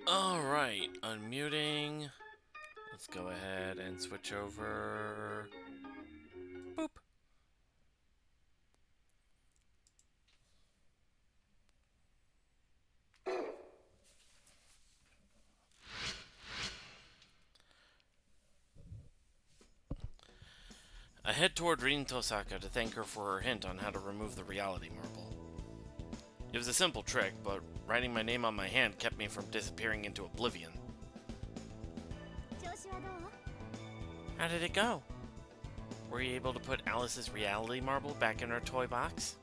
Alright, unmuting. Let's go ahead and switch over. Boop. I head toward Rin Tosaka to thank her for her hint on how to remove the reality marble. It was a simple trick, but writing my name on my hand kept me from disappearing into oblivion. How did it go? Were you able to put Alice's reality marble back in her toy box?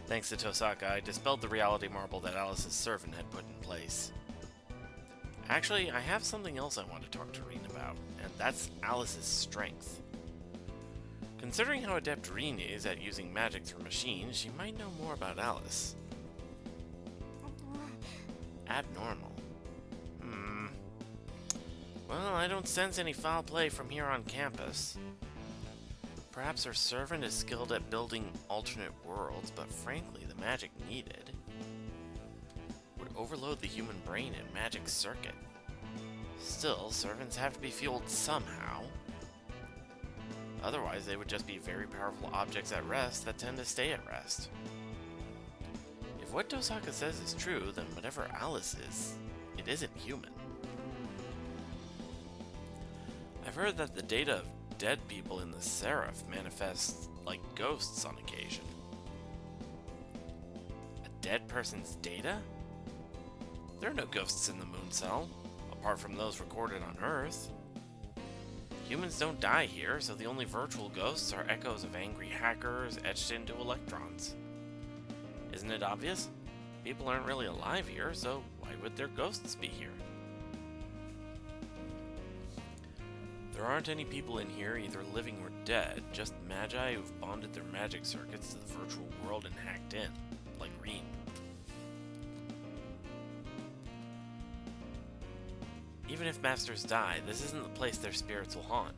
Thanks to Tosaka, I dispelled the reality marble that Alice's servant had put in place. Actually, I have something else I want to talk to Rin about, and that's Alice's strength. Considering how adept Rin is at using magic through machines, she might know more about Alice. Abnormal. Well, I don't sense any foul play from here on campus. Perhaps her servant is skilled at building alternate worlds, but frankly, the magic needed would overload the human brain and magic circuit. Still, servants have to be fueled somehow. Otherwise, they would just be very powerful objects at rest that tend to stay at rest. If what Tosaka says is true, then whatever Alice is, it isn't human. I've heard that the data of dead people in the Seraph manifests like ghosts on occasion. A dead person's data? There are no ghosts in the moon cell, apart from those recorded on Earth. Humans don't die here, so the only virtual ghosts are echoes of angry hackers etched into electrons. Isn't it obvious? People aren't really alive here, so why would their ghosts be here? There aren't any people in here either living or dead, just magi who've bonded their magic circuits to the virtual world and hacked in, like Rin. Even if masters die, this isn't the place their spirits will haunt.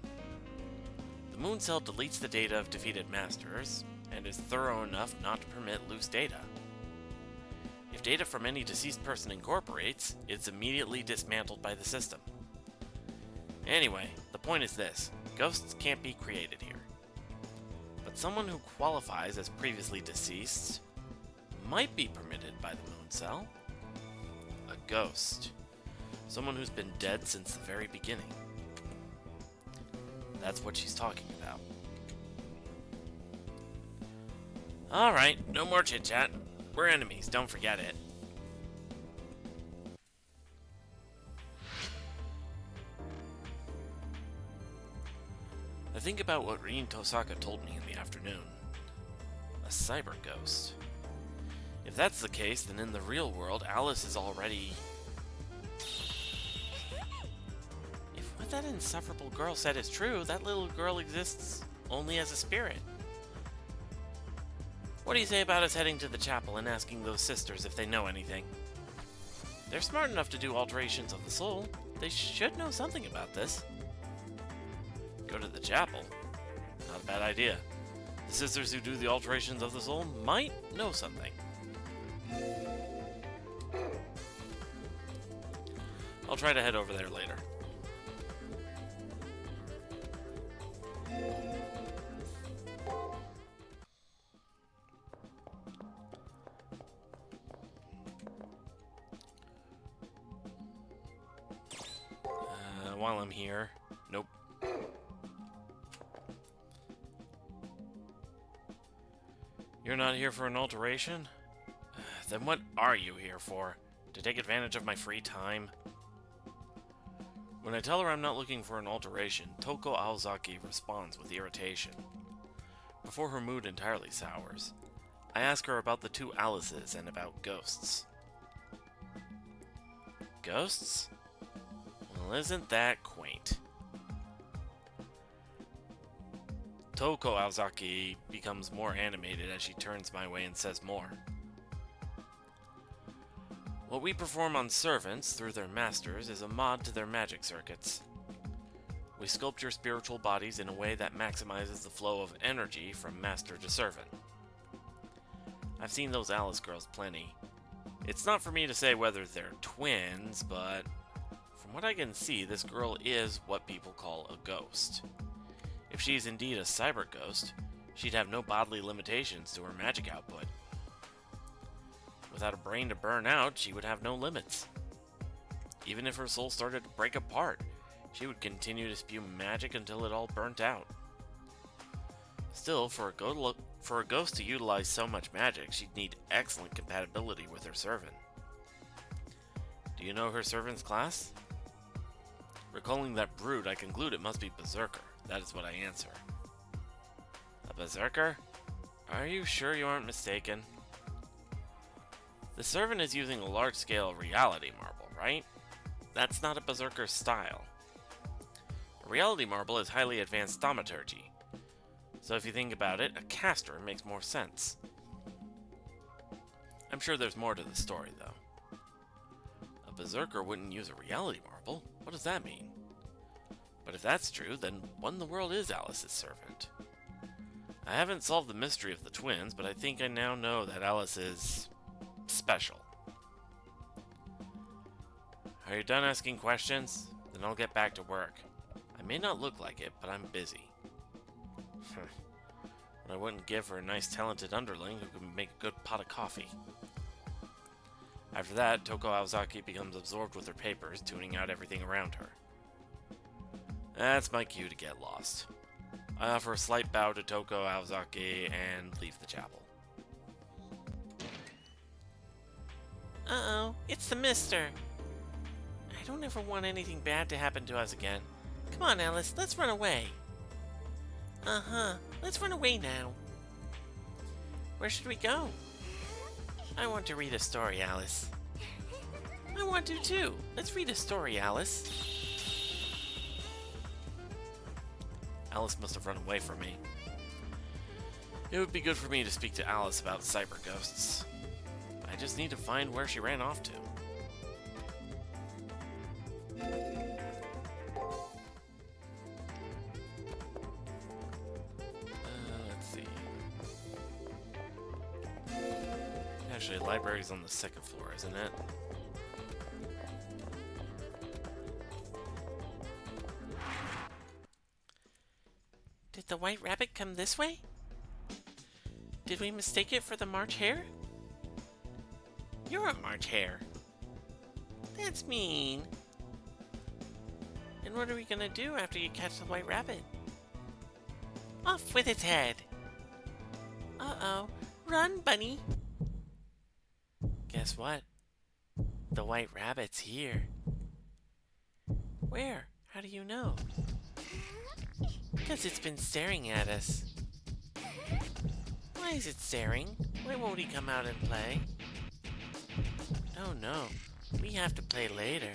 The moon cell deletes the data of defeated masters, and is thorough enough not to permit loose data. If data from any deceased person incorporates, it's immediately dismantled by the system. Anyway, the point is this: ghosts can't be created here. But someone who qualifies as previously deceased might be permitted by the moon cell. A ghost. Someone who's been dead since the very beginning. That's what she's talking about. Alright, no more chit-chat. We're enemies, don't forget it. I think about what Rin Tosaka told me in the afternoon. A cyber ghost. If that's the case, then in the real world, Alice is already... If what that insufferable girl said is true, that little girl exists only as a spirit. What do you say about us heading to the chapel and asking those sisters if they know anything? They're smart enough to do alterations of the soul. They should know something about this. Go to the chapel? Not a bad idea. The sisters who do the alterations of the soul might know something. I'll try to head over there later. While I'm here... Nope. You're not here for an alteration? Then what are you here for? To take advantage of my free time? When I tell her I'm not looking for an alteration, Toko Aozaki responds with irritation. Before her mood entirely sours, I ask her about the two Alices and about ghosts. Ghosts? Well, isn't that quaint? Toko Aozaki becomes more animated as she turns my way and says more. What we perform on servants through their masters is a mod to their magic circuits. We sculpt your spiritual bodies in a way that maximizes the flow of energy from master to servant. I've seen those Alice girls plenty. It's not for me to say whether they're twins, but from what I can see, this girl is what people call a ghost. If she's indeed a cyber ghost, she'd have no bodily limitations to her magic output. Without a brain to burn out, she would have no limits. Even if her soul started to break apart, she would continue to spew magic until it all burnt out. Still, for a ghost to utilize so much magic, she'd need excellent compatibility with her servant. Do you know her servant's class? Recalling that brood, I conclude it must be Berserker. That is what I answer. A Berserker? Are you sure you aren't mistaken? The servant is using a large-scale reality marble, right? That's not a Berserker style. A reality marble is highly advanced thaumaturgy. So if you think about it, a caster makes more sense. I'm sure there's more to the story, though. A Berserker wouldn't use a reality marble. What does that mean? But if that's true, then what in the world is Alice's servant? I haven't solved the mystery of the twins, but I think I now know that Alice is special. Are you done asking questions? Then I'll get back to work. I may not look like it, but I'm busy. What I wouldn't give for a nice talented underling who can make a good pot of coffee. After that, Toko Aozaki becomes absorbed with her papers, tuning out everything around her. That's my cue to get lost. I offer a slight bow to Toko Aozaki and leave the chapel. Uh-oh, it's the mister. I don't ever want anything bad to happen to us again. Come on, Alice, let's run away. Uh-huh, let's run away now. Where should we go? I want to read a story, Alice. I want to too. Let's read a story, Alice. Alice must have run away from me. It would be good for me to speak to Alice about cyber ghosts. I just need to find where she ran off to. Let's see. Actually, the library's on the second floor, isn't it? Did the white rabbit come this way? Did we mistake it for the March Hare? You're a March Hare. That's mean. And what are we gonna do after you catch the white rabbit? Off with its head. Uh-oh. Run, bunny. Guess what? The white rabbit's here. Where? How do you know? Because it's been staring at us. Why is it staring? Why won't he come out and play? Oh no, we have to play later.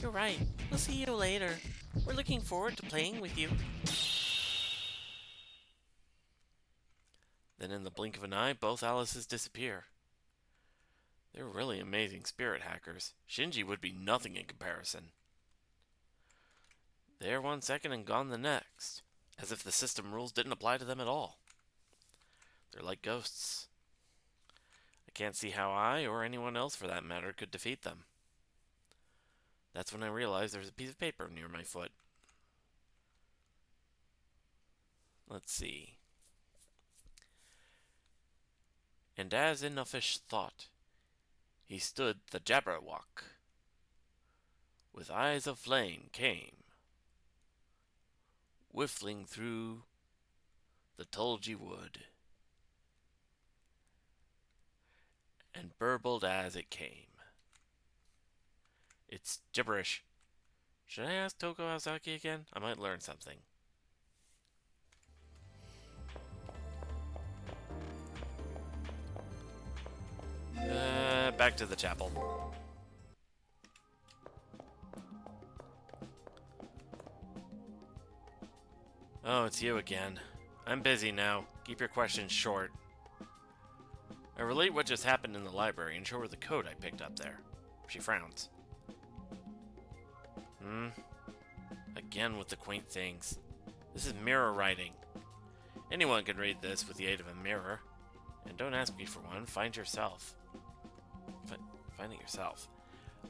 You're right, we'll see you later. We're looking forward to playing with you. Then in the blink of an eye, both Alices disappear. They're really amazing spirit hackers. Shinji would be nothing in comparison. There 1 second and gone the next, as if the system rules didn't apply to them at all. They're like ghosts. I can't see how I, or anyone else for that matter, could defeat them. That's when I realized there's a piece of paper near my foot. Let's see. And as in uffish thought, he stood the Jabberwock. With eyes of flame came, whiffling through the tulgey wood, and burbled as it came. It's gibberish. Should I ask Toko Aozaki again? I might learn something. Back to the chapel. Oh, it's you again. I'm busy now. Keep your questions short. I relate what just happened in the library and show her the code I picked up there. She frowns. Again with the quaint things. This is mirror writing. Anyone can read this with the aid of a mirror. And don't ask me for one, find yourself. Find it yourself.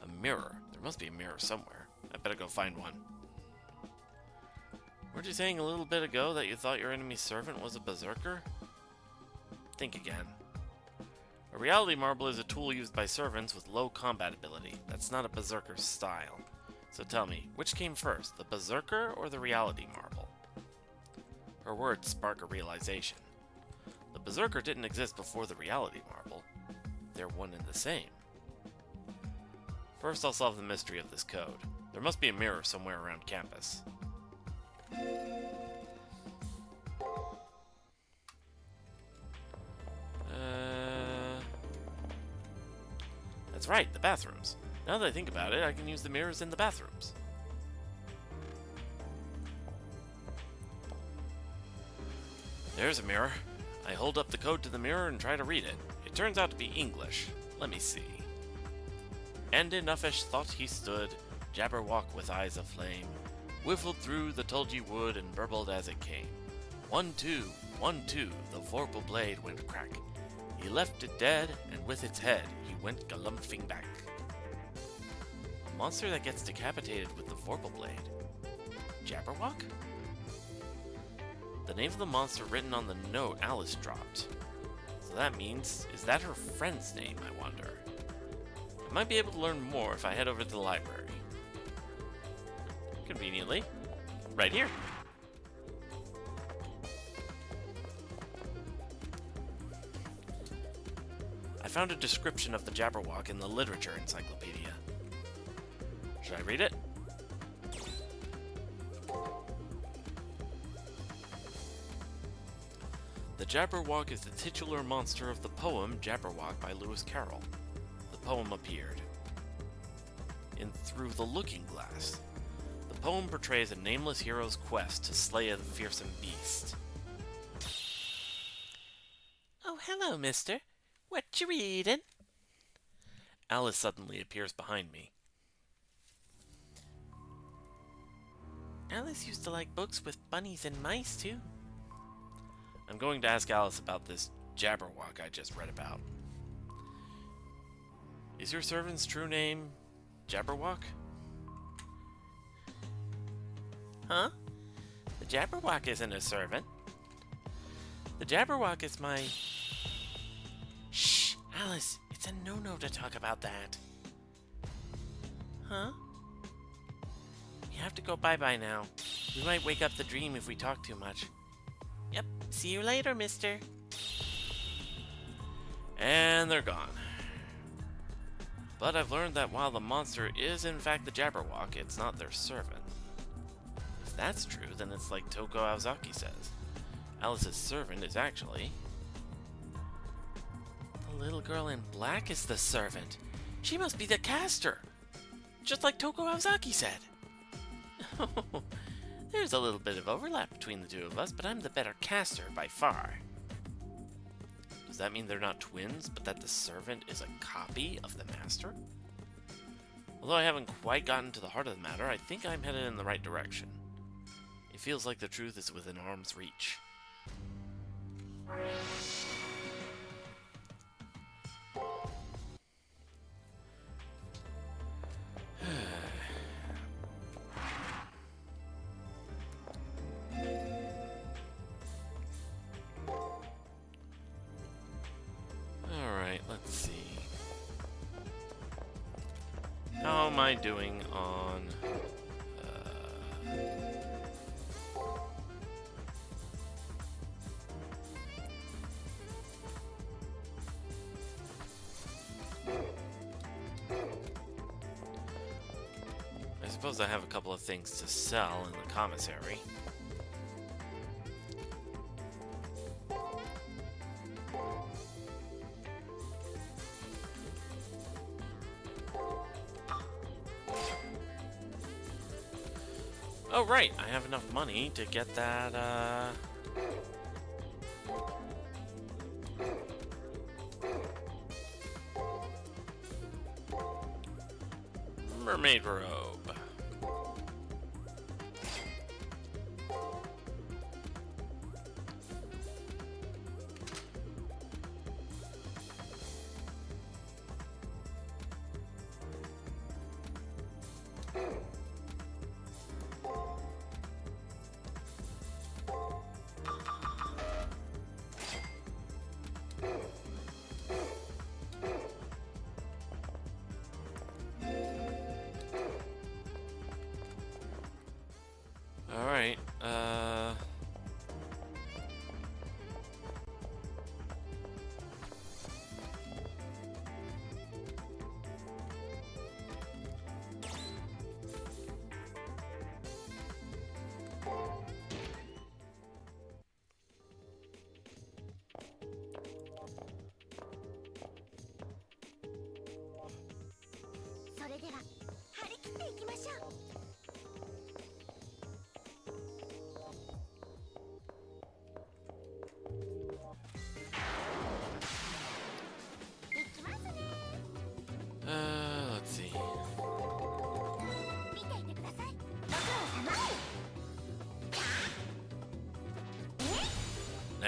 A mirror. There must be a mirror somewhere. I better go find one. Weren't you saying a little bit ago that you thought your enemy's servant was a berserker? Think again. A reality marble is a tool used by servants with low combat ability. That's not a berserker's style. So tell me, which came first, the berserker or the reality marble? Her words spark a realization. The berserker didn't exist before the reality marble. They're one and the same. First, I'll solve the mystery of this code. There must be a mirror somewhere around campus. That's right, the bathrooms. Now that I think about it, I can use the mirrors in the bathrooms. There's a mirror. I hold up the code to the mirror and try to read it. It turns out to be English. Let me see. And in uffish thought he stood, Jabberwock with eyes aflame, whiffled through the tulgey wood and burbled as it came. 1, 2, 1, 2, the vorpal blade went crack. He left it dead, and with its head he went galumphing back. A monster that gets decapitated with the vorpal blade. Jabberwock? The name of the monster written on the note Alice dropped. So that means, is that her friend's name, I wonder? I might be able to learn more if I head over to the library. Conveniently, right here. I found a description of the Jabberwock in the literature encyclopedia. Should I read it? The Jabberwock is the titular monster of the poem Jabberwock by Lewis Carroll. The poem appeared in Through the Looking Glass. The poem portrays a nameless hero's quest to slay a fearsome beast. Oh, hello, mister. What you reading? Alice suddenly appears behind me. Alice used to like books with bunnies and mice, too. I'm going to ask Alice about this Jabberwock I just read about. Is your servant's true name Jabberwock? Huh? The Jabberwock isn't a servant. The Jabberwock is my... Shh, Alice, it's a no-no to talk about that. Huh? We have to go bye-bye now. We might wake up the dream if we talk too much. Yep, see you later, mister. And they're gone. But I've learned that while the monster is in fact the Jabberwock, it's not their servant. If that's true, then it's like Toko Aozaki says. Alice's servant is actually... The little girl in black is the servant. She must be the caster. Just like Toko Aozaki said. There's a little bit of overlap between the two of us, but I'm the better caster by far. Does that mean they're not twins, but that the servant is a copy of the master? Although I haven't quite gotten to the heart of the matter, I think I'm headed in the right direction. It feels like the truth is within arm's reach. Alright, let's see. How am I doing on... I suppose I have a couple of things to sell in the commissary. Oh, right, I have enough money to get that, mermaid robe.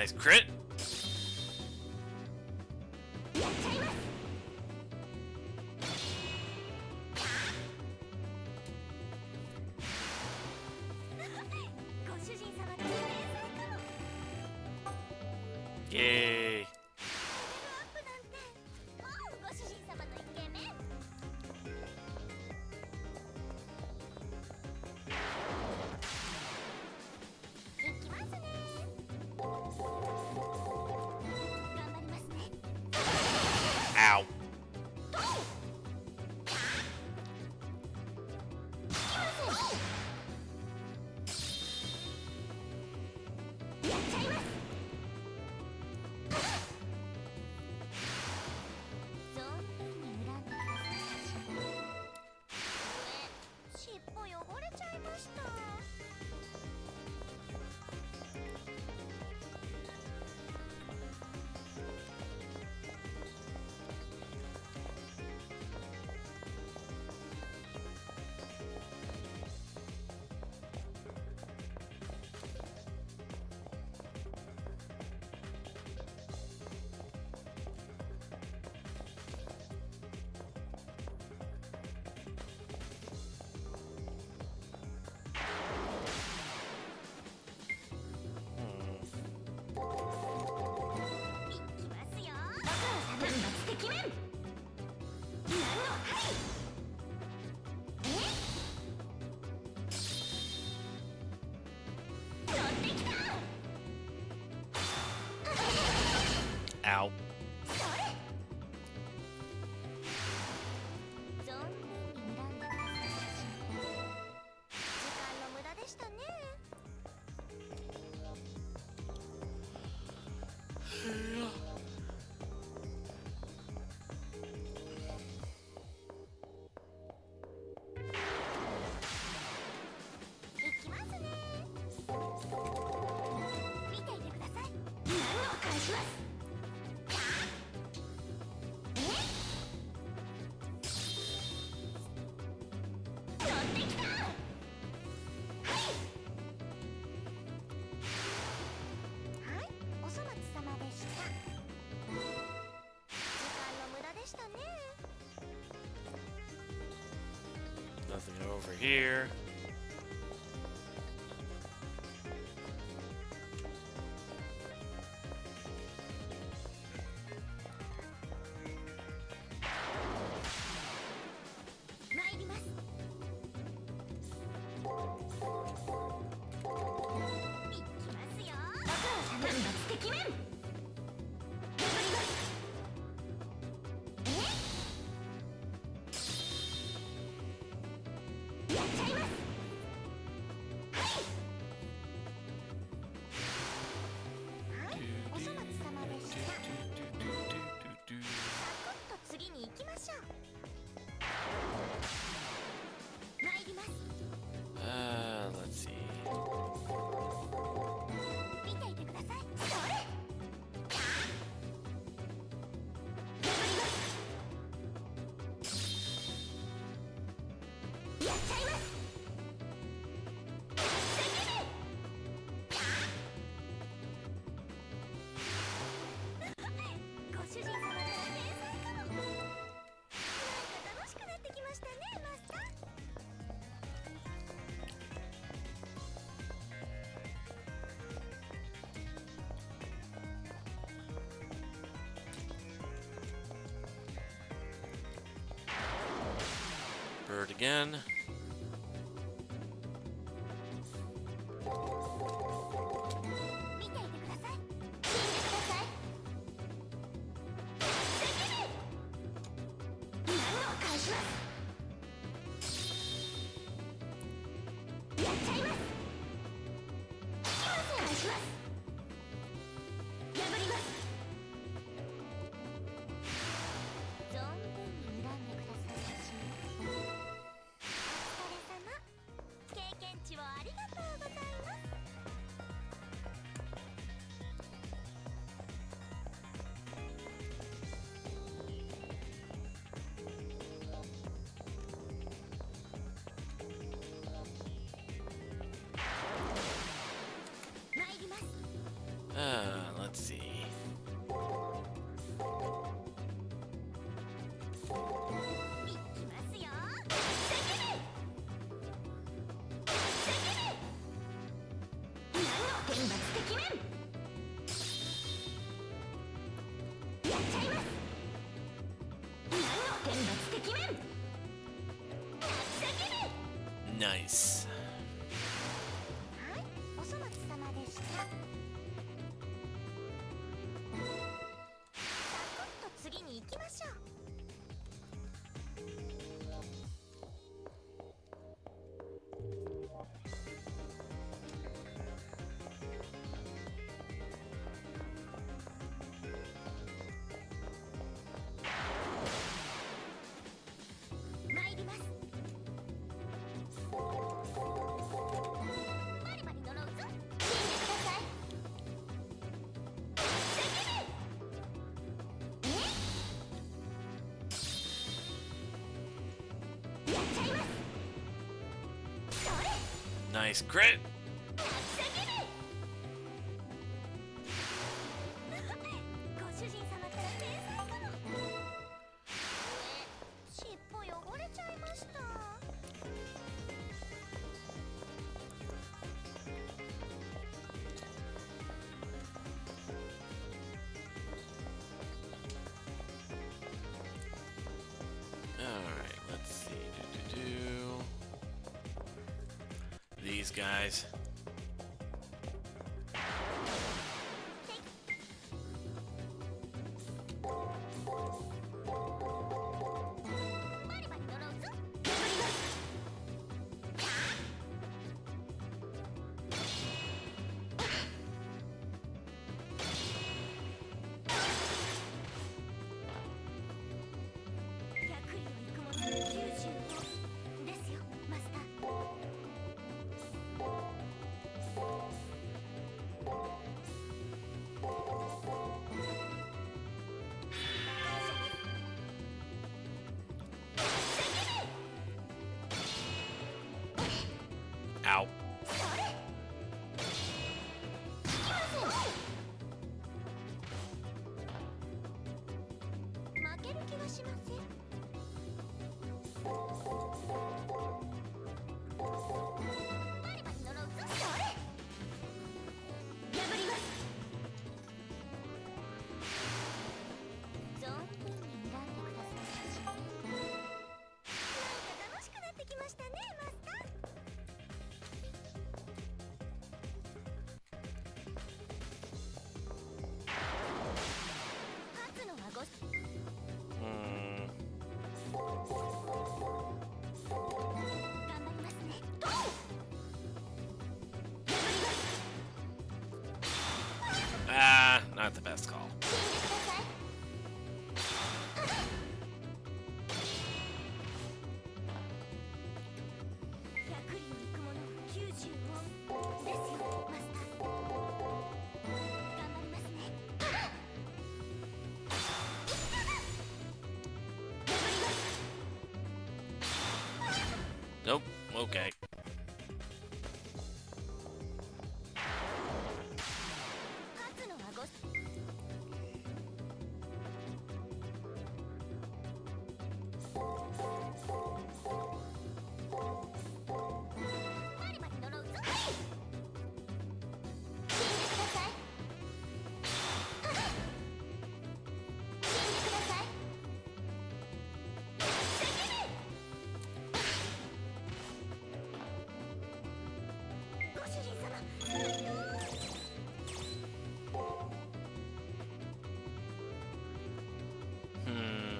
Nice crit. Yay. Ow. Ow. Nothing over here. Let's see. Bird again. Nice. はい、お粗末様でした。サクッと次に行きましょう。参ります。バリバリ呪うぞ。聞いてください。やっちゃいます。それ。 Nice crit. ご主人様ったら天才かも。尻尾汚れちゃいました。Alright, let's see. These guys. バリバリ呪うぞ。100里を行くもの95ですよ、マスター。Ow. それ。負ける気がしません。バリバリ呪うぞ。それ。破ります。存分に睨んでください。なんか楽しくなってきましたね、マスター。勝つのはごHmm. 頑張りますね。Ah, not the best call. 聞いてください。100里を行くもの95ですよ、マスター。頑張りますね。Nope. Okay. 勝つのはごバリバリ呪うぞ。聞いてください。聞いてください。ご主人様、Hmm.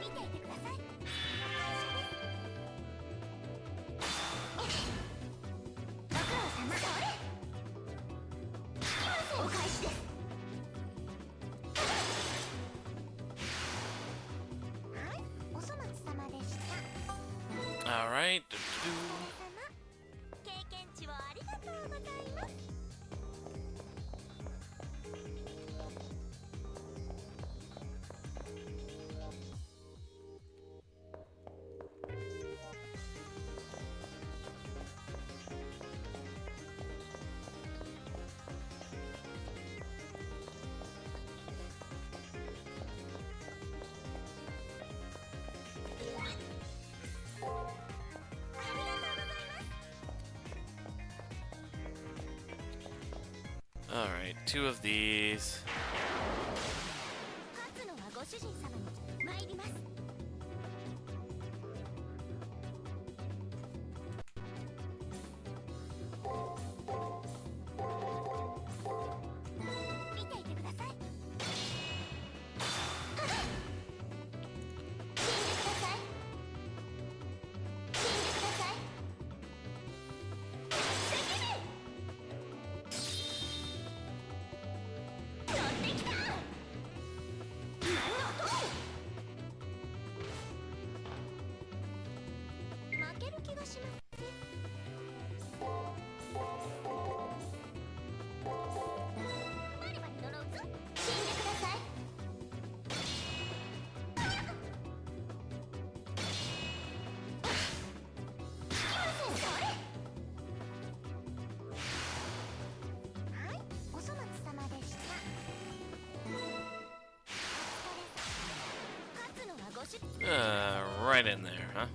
見ていてください。ご苦労様。それ。お返しです。はい、お粗末様でした。 Alright. 経験値をありがとうございます。Alright, 2 of these. 勝つのはご主人様に参ります。Right in there, huh?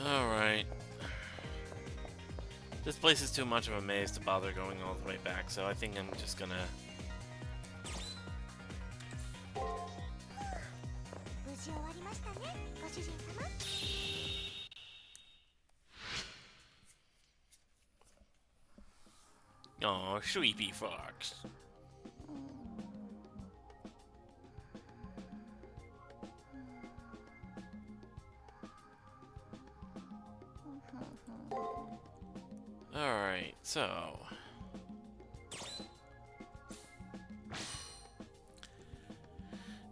Alright. This place is too much of a maze to bother going all the way back, so I think I'm just gonna... Oh, Sweepy Fox. Alright, so...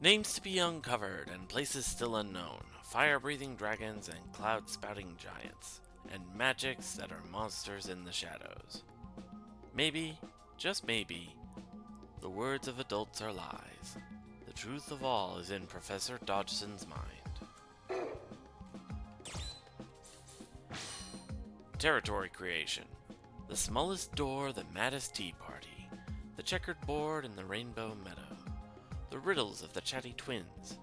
Names to be uncovered and places still unknown. Fire-breathing dragons and cloud-spouting giants. And magics that are monsters in the shadows. Maybe, just maybe, the words of adults are lies. The truth of all is in Professor Dodgson's mind. Territory creation. The smallest door, the maddest tea party. The checkered board in the rainbow meadow. The riddles of the chatty twins.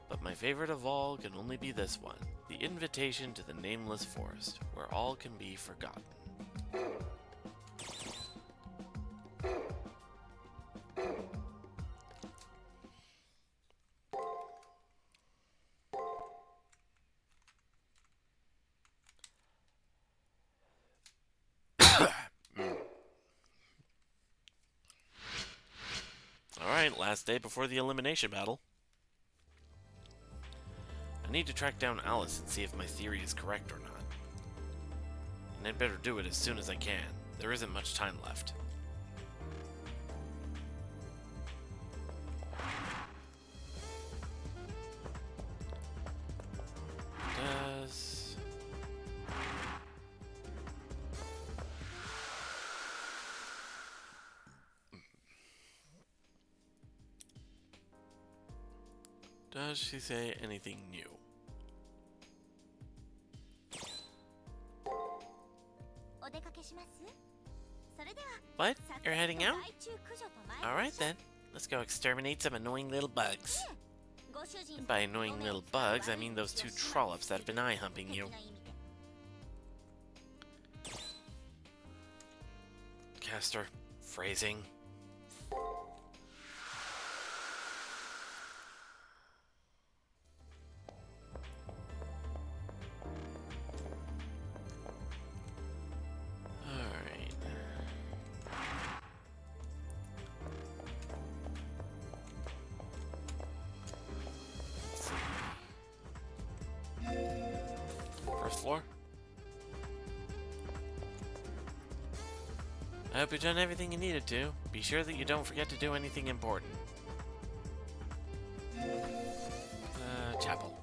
But my favorite of all can only be this one. The invitation to the nameless forest, where all can be forgotten. Alright, last day before the elimination battle. I need to track down Alice and see if my theory is correct or not. And I'd better do it as soon as I can. There isn't much time left. Does she say anything new? What? You're heading out? Alright then. Let's go exterminate some annoying little bugs. And by annoying little bugs, I mean those two trollops that have been eye-humping you. Caster. Phrasing. Floor. I hope you've done everything you needed to. Be sure that you don't forget to do anything important. Chapel.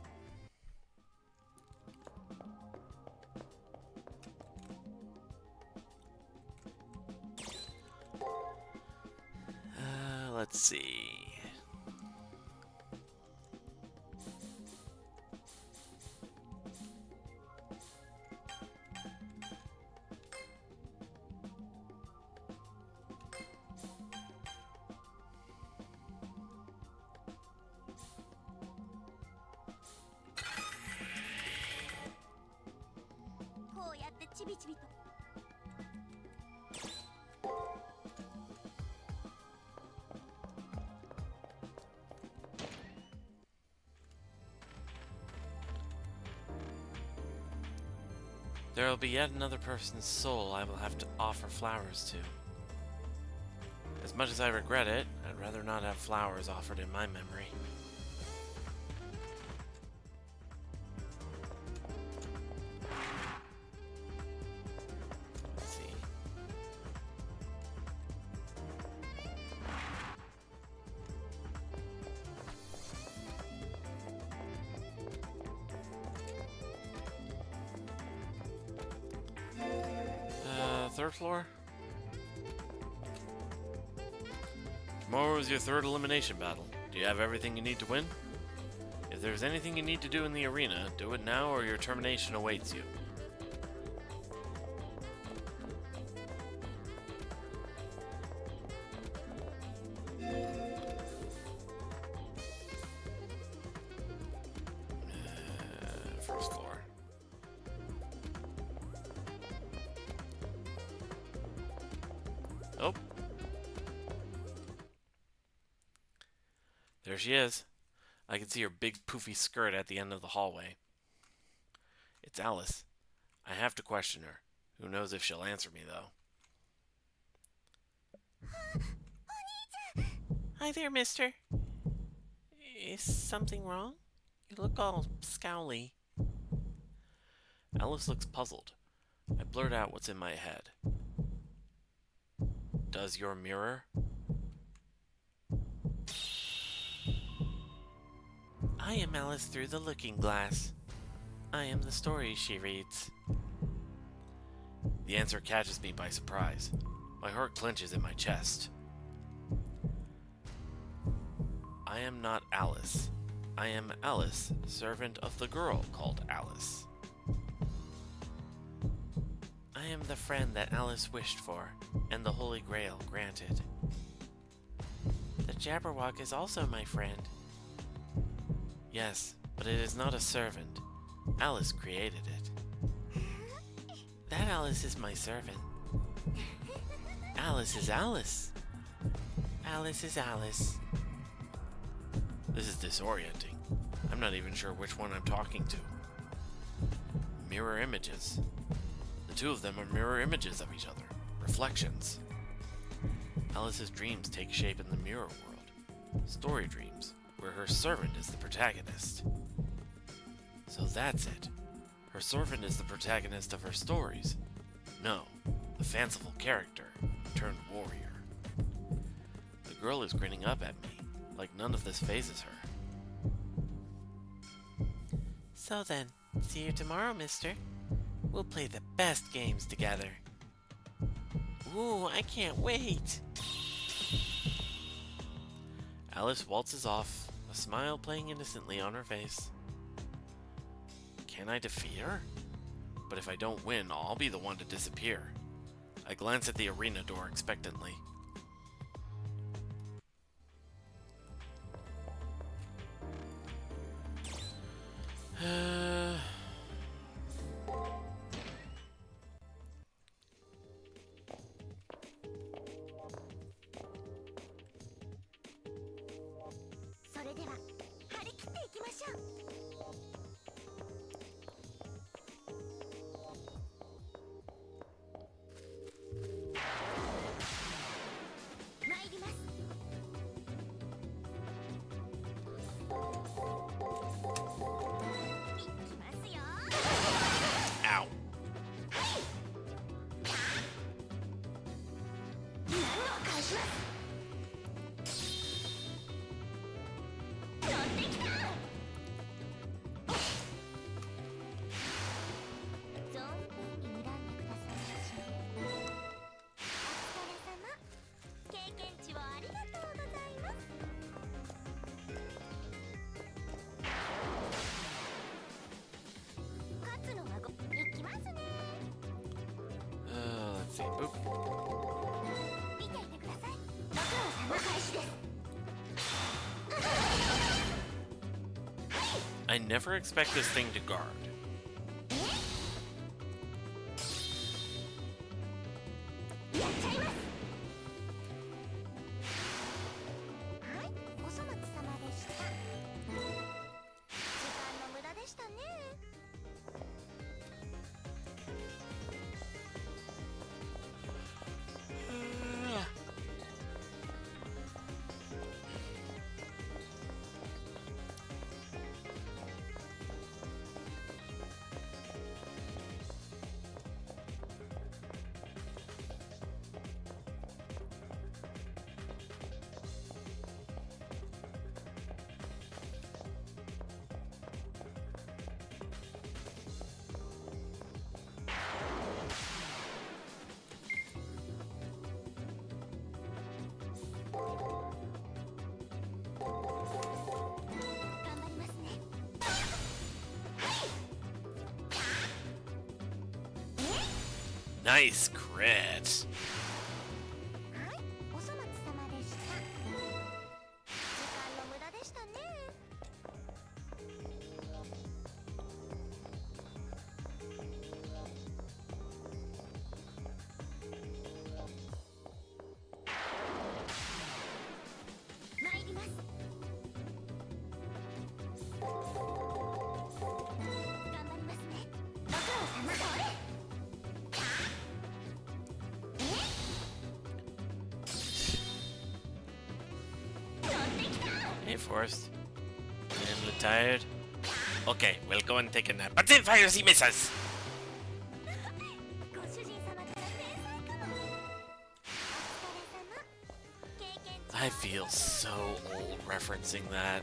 Let's see. There will be yet another person's soul I will have to offer flowers to. As much as I regret it, I'd rather not have flowers offered in my memory. Let's see. Third floor? Tomorrow is your third elimination battle. Do you have everything you need to win? If there's anything you need to do in the arena, do it now or your termination awaits you. First floor. Oh. There she is. I can see her big poofy skirt at the end of the hallway. It's Alice. I have to question her. Who knows if she'll answer me, though. Hi there, mister. Is something wrong? You look all scowly. Alice looks puzzled. I blurt out what's in my head. Does your mirror? I am Alice through the looking glass. I am the story she reads. The answer catches me by surprise. My heart clenches in my chest. I am not Alice. I am Alice, servant of the girl called Alice. I am the friend that Alice wished for, and the Holy Grail granted. The Jabberwock is also my friend. Yes, but it is not a servant. Alice created it. That Alice is my servant. Alice is Alice. Alice is Alice. This is disorienting. I'm not even sure which one I'm talking to. Mirror images. The two of them are mirror images of each other. Reflections. Alice's dreams take shape in the mirror world. Story dreams, where her servant is the protagonist. So that's it. Her servant is the protagonist of her stories. No, the fanciful character turned warrior. The girl is grinning up at me, like none of this phases her. So then, see you tomorrow, mister. We'll play the best games together. Ooh, I can't wait! Alice waltzes off, a smile playing innocently on her face. Can I defeat her? But if I don't win, I'll be the one to disappear. I glance at the arena door expectantly. Ow. Let's see. Boop. I never expect this thing to guard. Nice crit. はい、お粗末様でした。時間の無駄でしたね。参ります。頑張りますね。ご苦労様。それ。Hey, Forrest. I'm a little tired. Okay, we'll go and take a nap. But then fires he misses! ご主人様から天才かも。お疲れ様。経験値 I feel so old referencing that.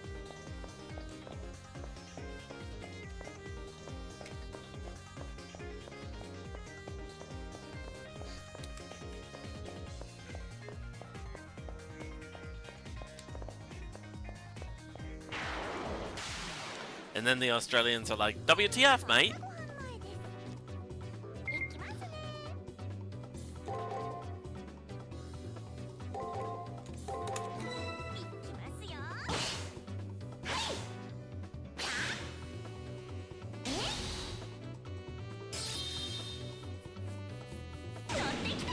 And then the Australians are like, WTF, mate? ご飯前です。行きますね。行きますよ。乗ってきた。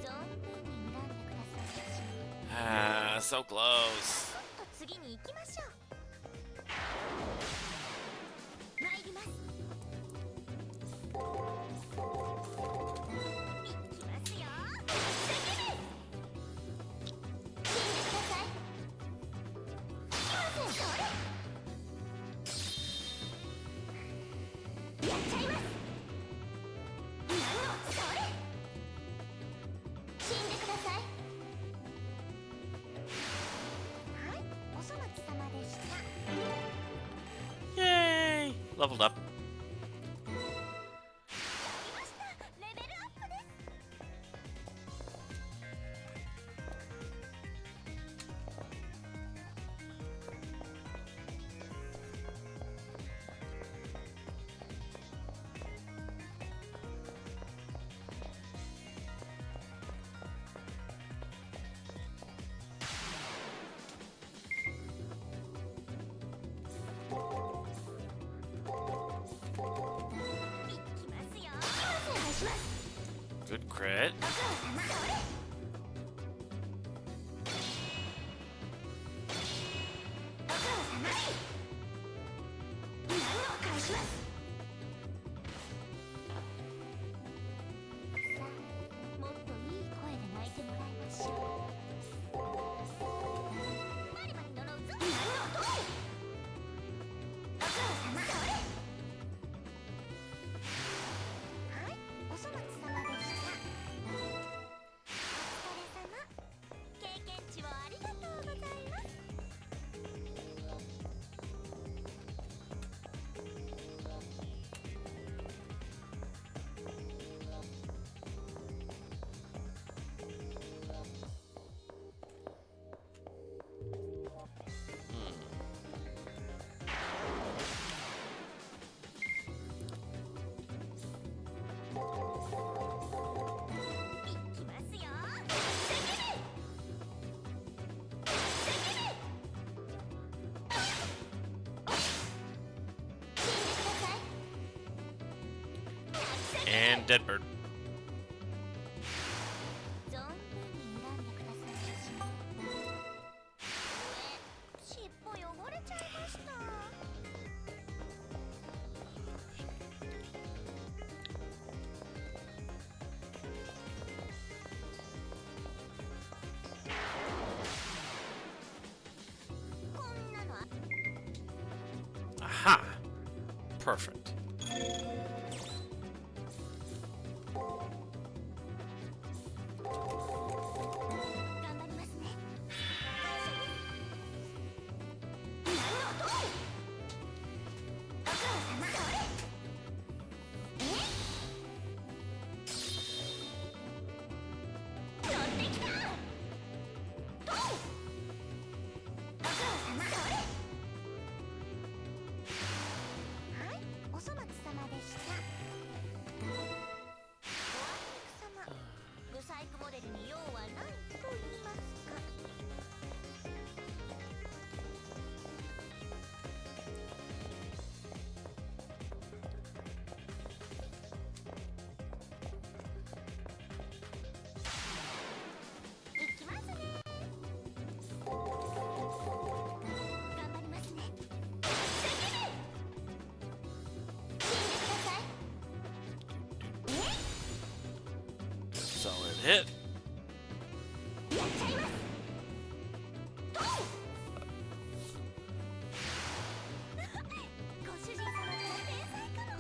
存分に睨んでください。 Ah, so close. ちょっと次に行きましょう。参ります。行きますよ。死んでください。それ。やっちゃいます。何のそれ。死んでください。はい、お粗末様でした。 Yay! Leveled up. やりました。レベルアップです。行きますよ。お願いします。 Good crit. ご苦労様。それ。ご苦労様。何を返します。さあ、もっといい声で泣いてもらいましょう。バリバリ呪うぞ。何をどう。ご苦労様。それ。はい、お粗末様でした。お疲れ様。経験値をありがとうございます。行きますよ。And Deadbird. 存分に睨んでくださいまし。尻尾汚れちゃいました。こんなのあ Aha! Perfect. hit. やっちゃいます。ドン。ご主人様から天才かも。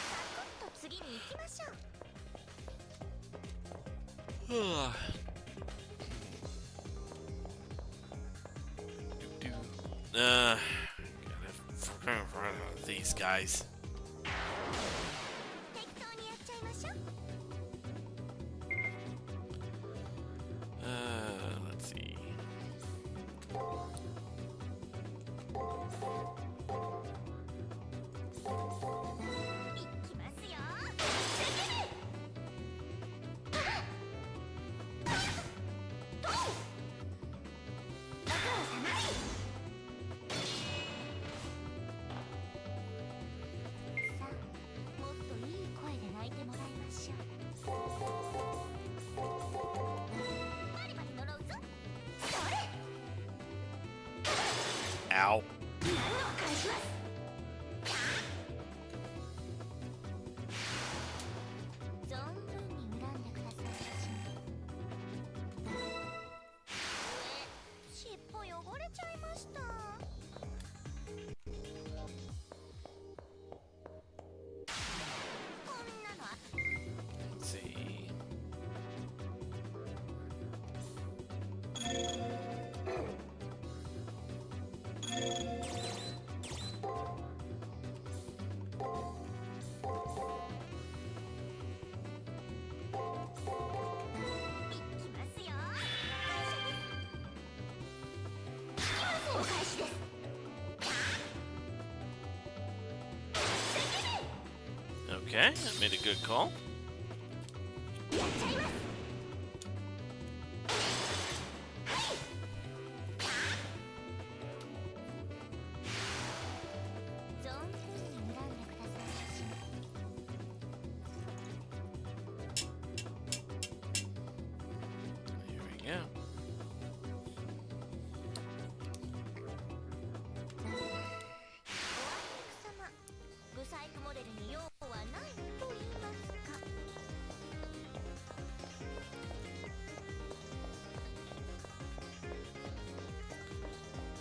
サクッと次に行きましょう。Gotta these guys. 適当にやっちゃいましょう。Let's see. いきますよ。ドン。ご苦労様。さあ、もっといい声で泣いてもらいましょう。バリバリ呪うぞ。それ。 Ow. 何を返します。存分に恨んでください。尻尾汚れちゃいました。こんなの Let's see. いきますよ。お返しです。 Okay, that made a good call. やっちゃいます。存分に恨んでください。 Here we go. おあいにくさま、ブサイクモデルに用はないと言いますか。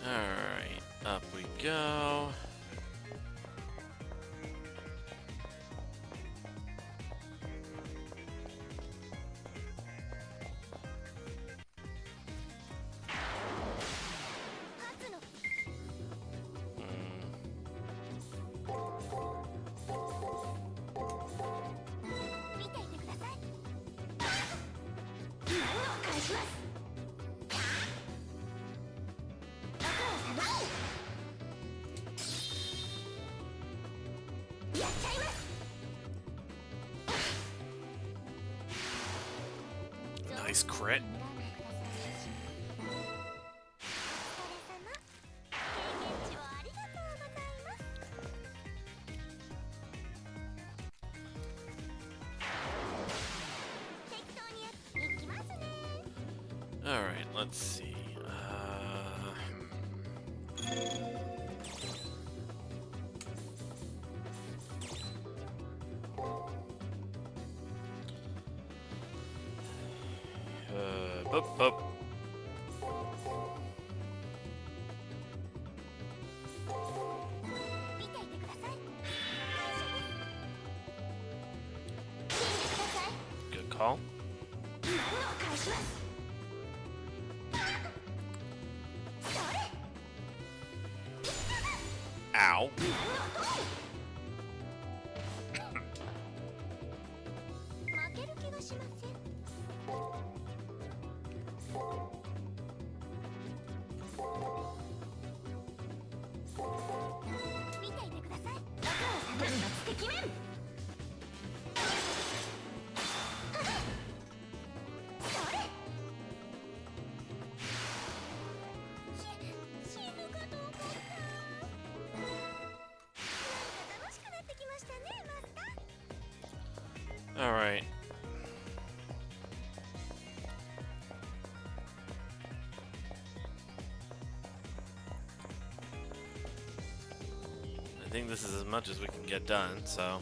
Alright, up we go. Nice crit. Alright, let's see. Boop, boop. Good call. Ow. 負ける気がしません。見ていてください。天罰てきめん。それ。死ぬかと思った。なんか楽しくなってきましたね、マスター。 Alright. I think this is as much as we can get done, so.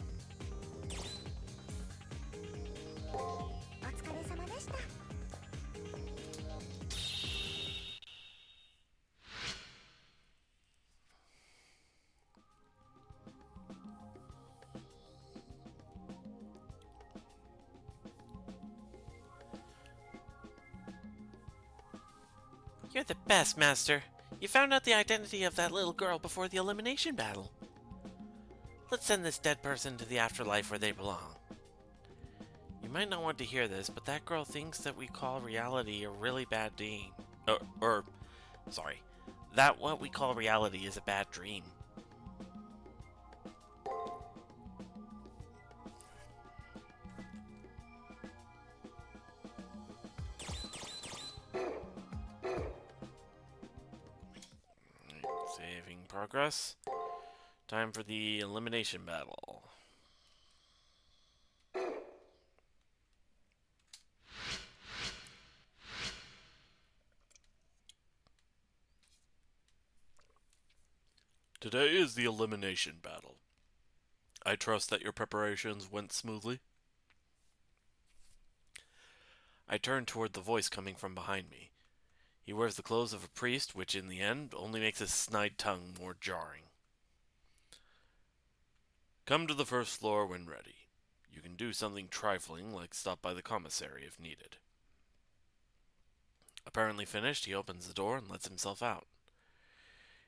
You're the best, Master. You found out the identity of that little girl before the elimination battle. Let's send this dead person to the afterlife where they belong. You might not want to hear this, but that girl thinks that we call reality a really bad dream. Sorry. That what we call reality is a bad dream. Saving progress. Time for the elimination battle. Today is the elimination battle. I trust that your preparations went smoothly. I turned toward the voice coming from behind me. He wears the clothes of a priest, which in the end only makes his snide tongue more jarring. Come to the first floor when ready. You can do something trifling, like stop by the commissary if needed. Apparently finished, he opens the door and lets himself out.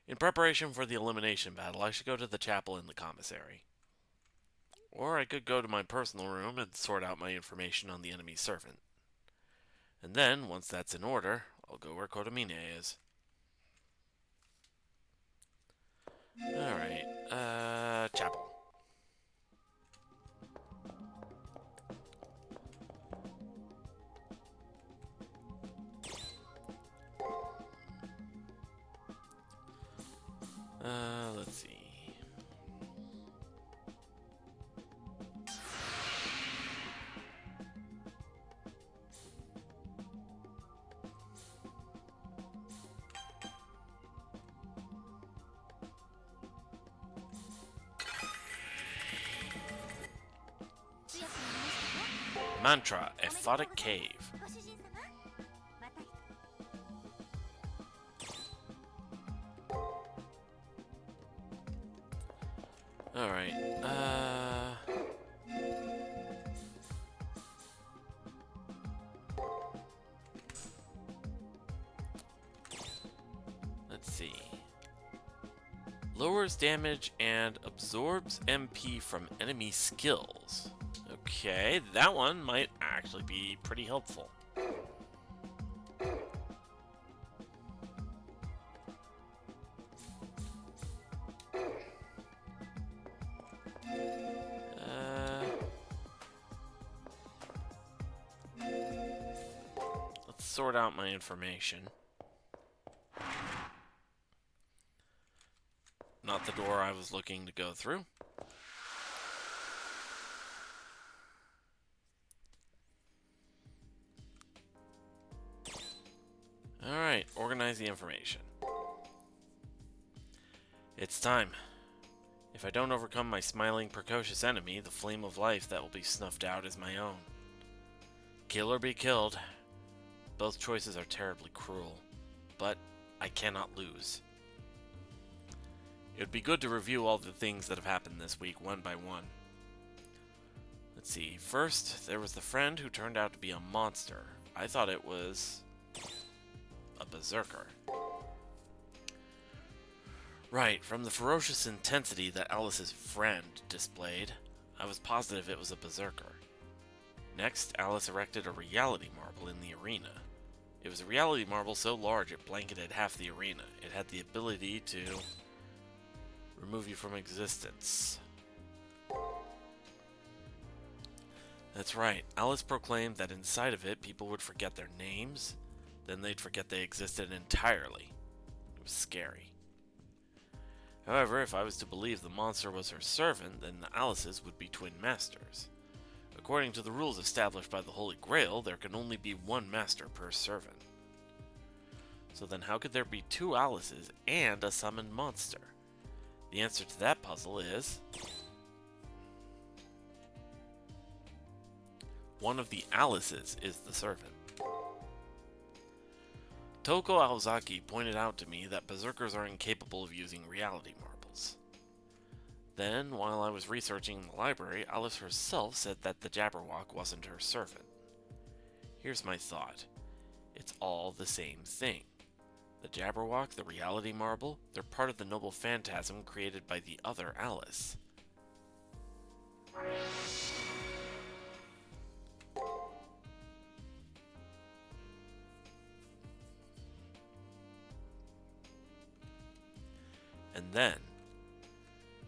In preparation for the elimination battle, I should go to the chapel in the commissary. Or I could go to my personal room and sort out my information on the enemy servant. And then, once that's in order, I'll go where Kotomine is. Alright, chapel. Let's see. Mantra, Aphotic Cave. Alright, let's see. Lowers damage and absorbs MP from enemy skills. Okay, that one might actually be pretty helpful. Let's sort out my information. Not the door I was looking to go through. Alright, organize the information. It's time. If I don't overcome my smiling, precocious enemy, the flame of life that will be snuffed out is my own. Kill or be killed. Both choices are terribly cruel, but I cannot lose. It would be good to review all the things that have happened this week, one by one. Let's see. First, there was the friend who turned out to be a monster. I thought it was a berserker. Right, from the ferocious intensity that Alice's friend displayed, I was positive it was a berserker. Next, Alice erected a reality marble in the arena. It was a reality marble so large it blanketed half the arena. It had the ability to remove you from existence. That's right, Alice proclaimed that inside of it people would forget their names, then they'd forget they existed entirely. It was scary. However, if I was to believe the monster was her servant, then the Alices would be twin masters. According to the rules established by the Holy Grail, there can only be one master per servant. So then how could there be two Alices and a summoned monster? The answer to that puzzle is one of the Alices is the servant. Toko Aozaki pointed out to me that berserkers are incapable of using reality marbles. Then, while I was researching in the library, Alice herself said that the Jabberwock wasn't her servant. Here's my thought. It's all the same thing. The Jabberwock, the reality marble, they're part of the noble phantasm created by the other Alice. And then,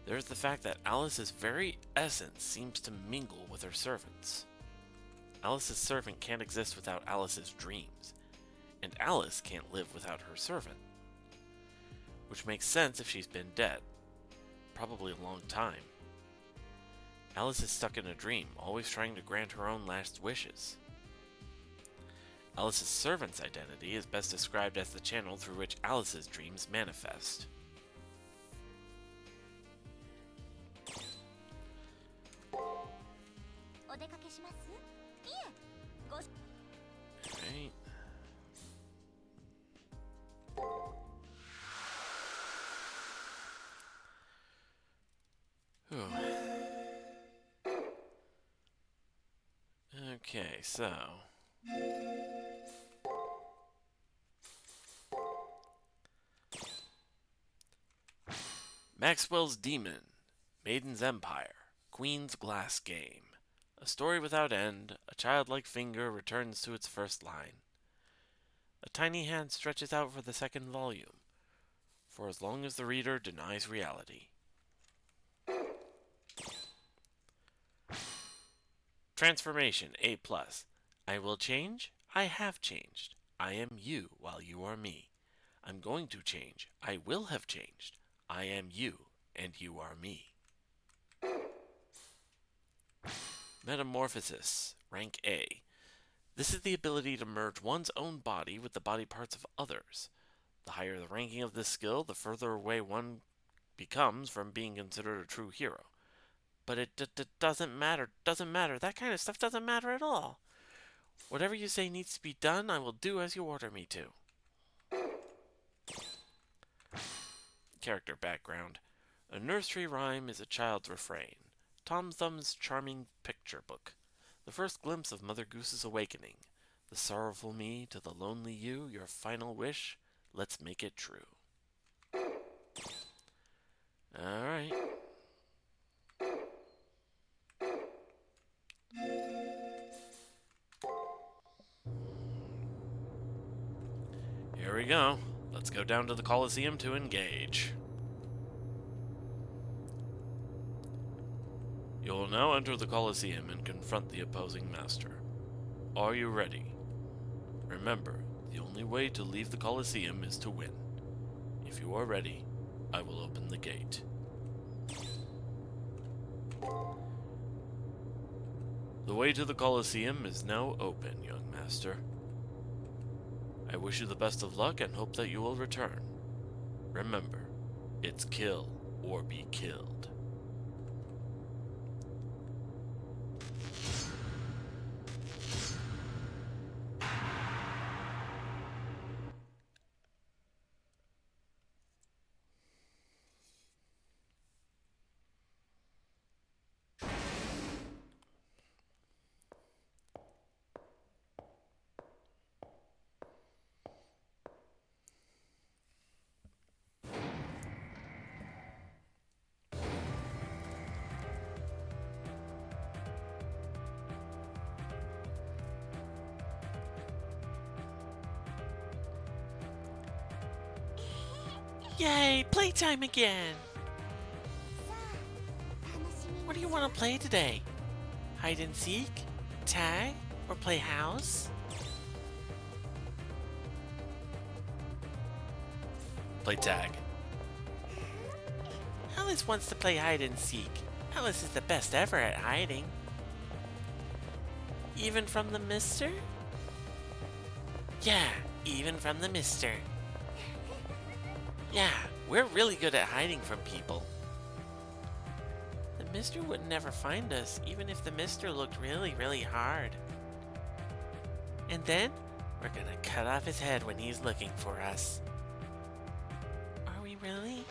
there's the fact that Alice's very essence seems to mingle with her servants. Alice's servant can't exist without Alice's dreams, and Alice can't live without her servant. Which makes sense if she's been dead. Probably a long time. Alice is stuck in a dream, always trying to grant her own last wishes. Alice's servant's identity is best described as the channel through which Alice's dreams manifest. Right. Okay, so Maxwell's Demon, Maiden's Empire, Queen's Glass Game. A story without end, a childlike finger returns to its first line. A tiny hand stretches out for the second volume, for as long as the reader denies reality. Transformation, A+. I will change, I have changed. I am you while you are me. I'm going to change, I will have changed. I am you, and you are me. Metamorphosis, rank A. This is the ability to merge one's own body with the body parts of others. The higher the ranking of this skill, the further away one becomes from being considered a true hero. But it doesn't matter. Doesn't matter. That kind of stuff doesn't matter at all. Whatever you say needs to be done, I will do as you order me to. Character background. A nursery rhyme is a child's refrain. Tom Thumb's charming picture book. The first glimpse of Mother Goose's awakening. The sorrowful me to the lonely you, your final wish, let's make it true. Alright. Here we go. Let's go down to the Colosseum to engage. You will now enter the Colosseum and confront the opposing master. Are you ready? Remember, the only way to leave the Colosseum is to win. If you are ready, I will open the gate. The way to the Colosseum is now open, young master. I wish you the best of luck and hope that you will return. Remember, it's kill or be killed. Yay, playtime again! What do you want to play today? Hide and seek? Tag? Or play house? Play tag. Alice wants to play hide and seek. Alice is the best ever at hiding. Even from the mister? Yeah, even from the mister. Yeah, we're really good at hiding from people. The mister would never find us, even if the mister looked really, really hard. And then, we're gonna cut off his head when he's looking for us. Are we really?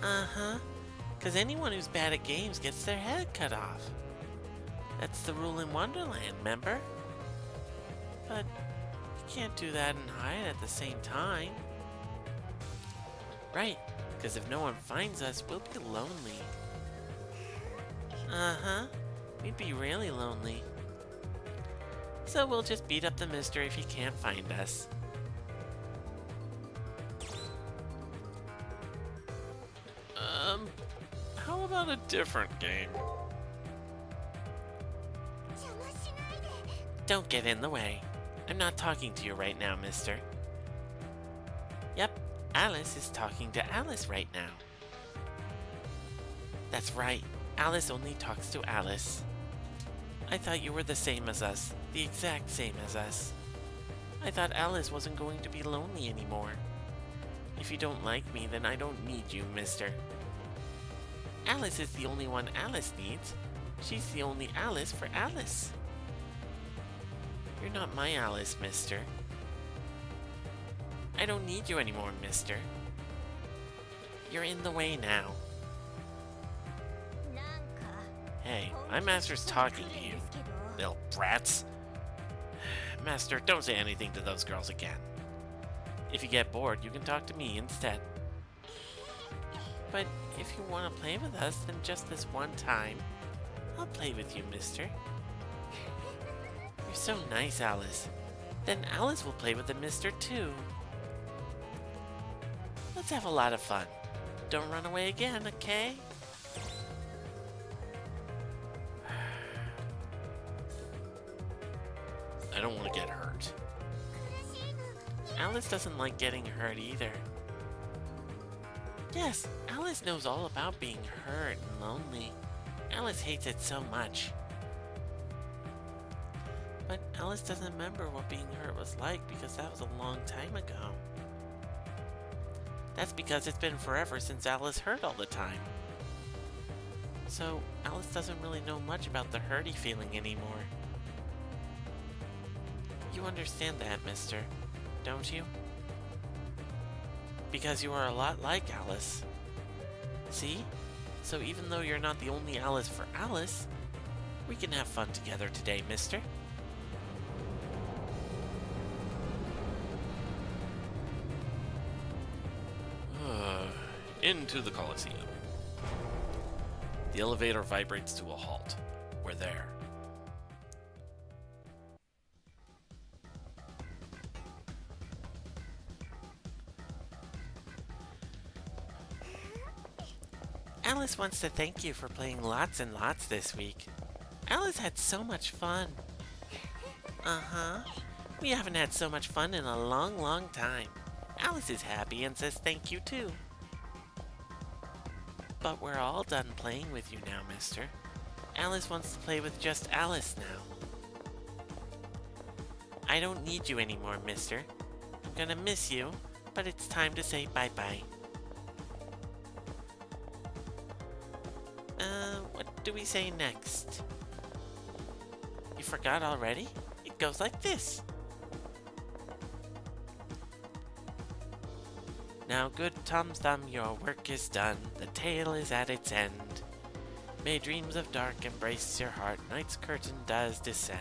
Uh-huh. Because anyone who's bad at games gets their head cut off. That's the rule in Wonderland, remember? But you can't do that and hide at the same time. Right, because if no one finds us, we'll be lonely. Uh-huh, we'd be really lonely. So we'll just beat up the mister if he can't find us. How about a different game? 邪魔しないで。 Don't get in the way. I'm not talking to you right now, mister. Yep, Alice is talking to Alice right now. That's right, Alice only talks to Alice. I thought you were the same as us, the exact same as us. I thought Alice wasn't going to be lonely anymore. If you don't like me, then I don't need you, mister. Alice is the only one Alice needs. She's the only Alice for Alice. You're not my Alice, mister. I don't need you anymore, mister. You're in the way now. なんか Hey, my master's talking to you, ですけど。 little brats. Master, don't say anything to those girls again. If you get bored, you can talk to me instead. But if you want to play with us, then just this one time, I'll play with you, mister. You're so nice, Alice. Then Alice will play with the mister too. Let's have a lot of fun. Don't run away again, okay? I don't want to get hurt. 苦しいの。 Alice doesn't like getting hurt either. Yes, Alice knows all about being hurt and lonely. Alice hates it so much. But Alice doesn't remember what being hurt was like because that was a long time ago. That's because it's been forever since Alice hurt all the time. So Alice doesn't really know much about the hurty feeling anymore. You understand that, mister, don't you? Because you are a lot like Alice. See? So even though you're not the only Alice for Alice, we can have fun together today, mister. Into the Coliseum. The elevator vibrates to a halt. We're there. Alice wants to thank you for playing lots and lots this week. Alice had so much fun. Uh-huh. We haven't had so much fun in a long, long time. Alice is happy and says thank you too. But we're all done playing with you now, mister. Alice wants to play with just Alice now. I don't need you anymore, mister. I'm gonna miss you, but it's time to say bye-bye. What do we say next? You forgot already? It goes like this. Now, good Tom Thumb, your work is done. The tale is at its end. May dreams of dark embrace your heart. Night's curtain does descend.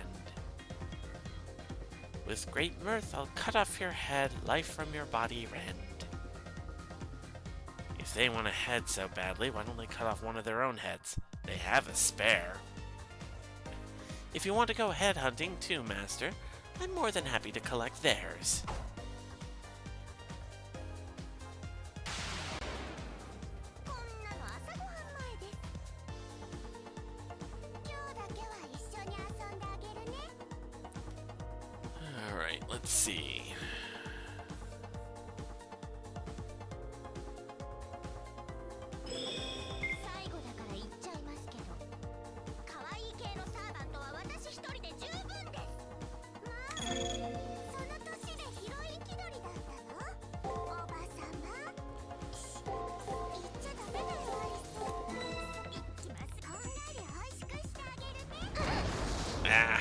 With great mirth, I'll cut off your head. Life from your body rend. If they want a head so badly, why don't they cut off one of their own heads? They have a spare. If you want to go head hunting too, master, I'm more than happy to collect theirs. こんなの朝ごはん前です。今日だけは一緒に遊んであげるね。 Alright, let's see. Ah.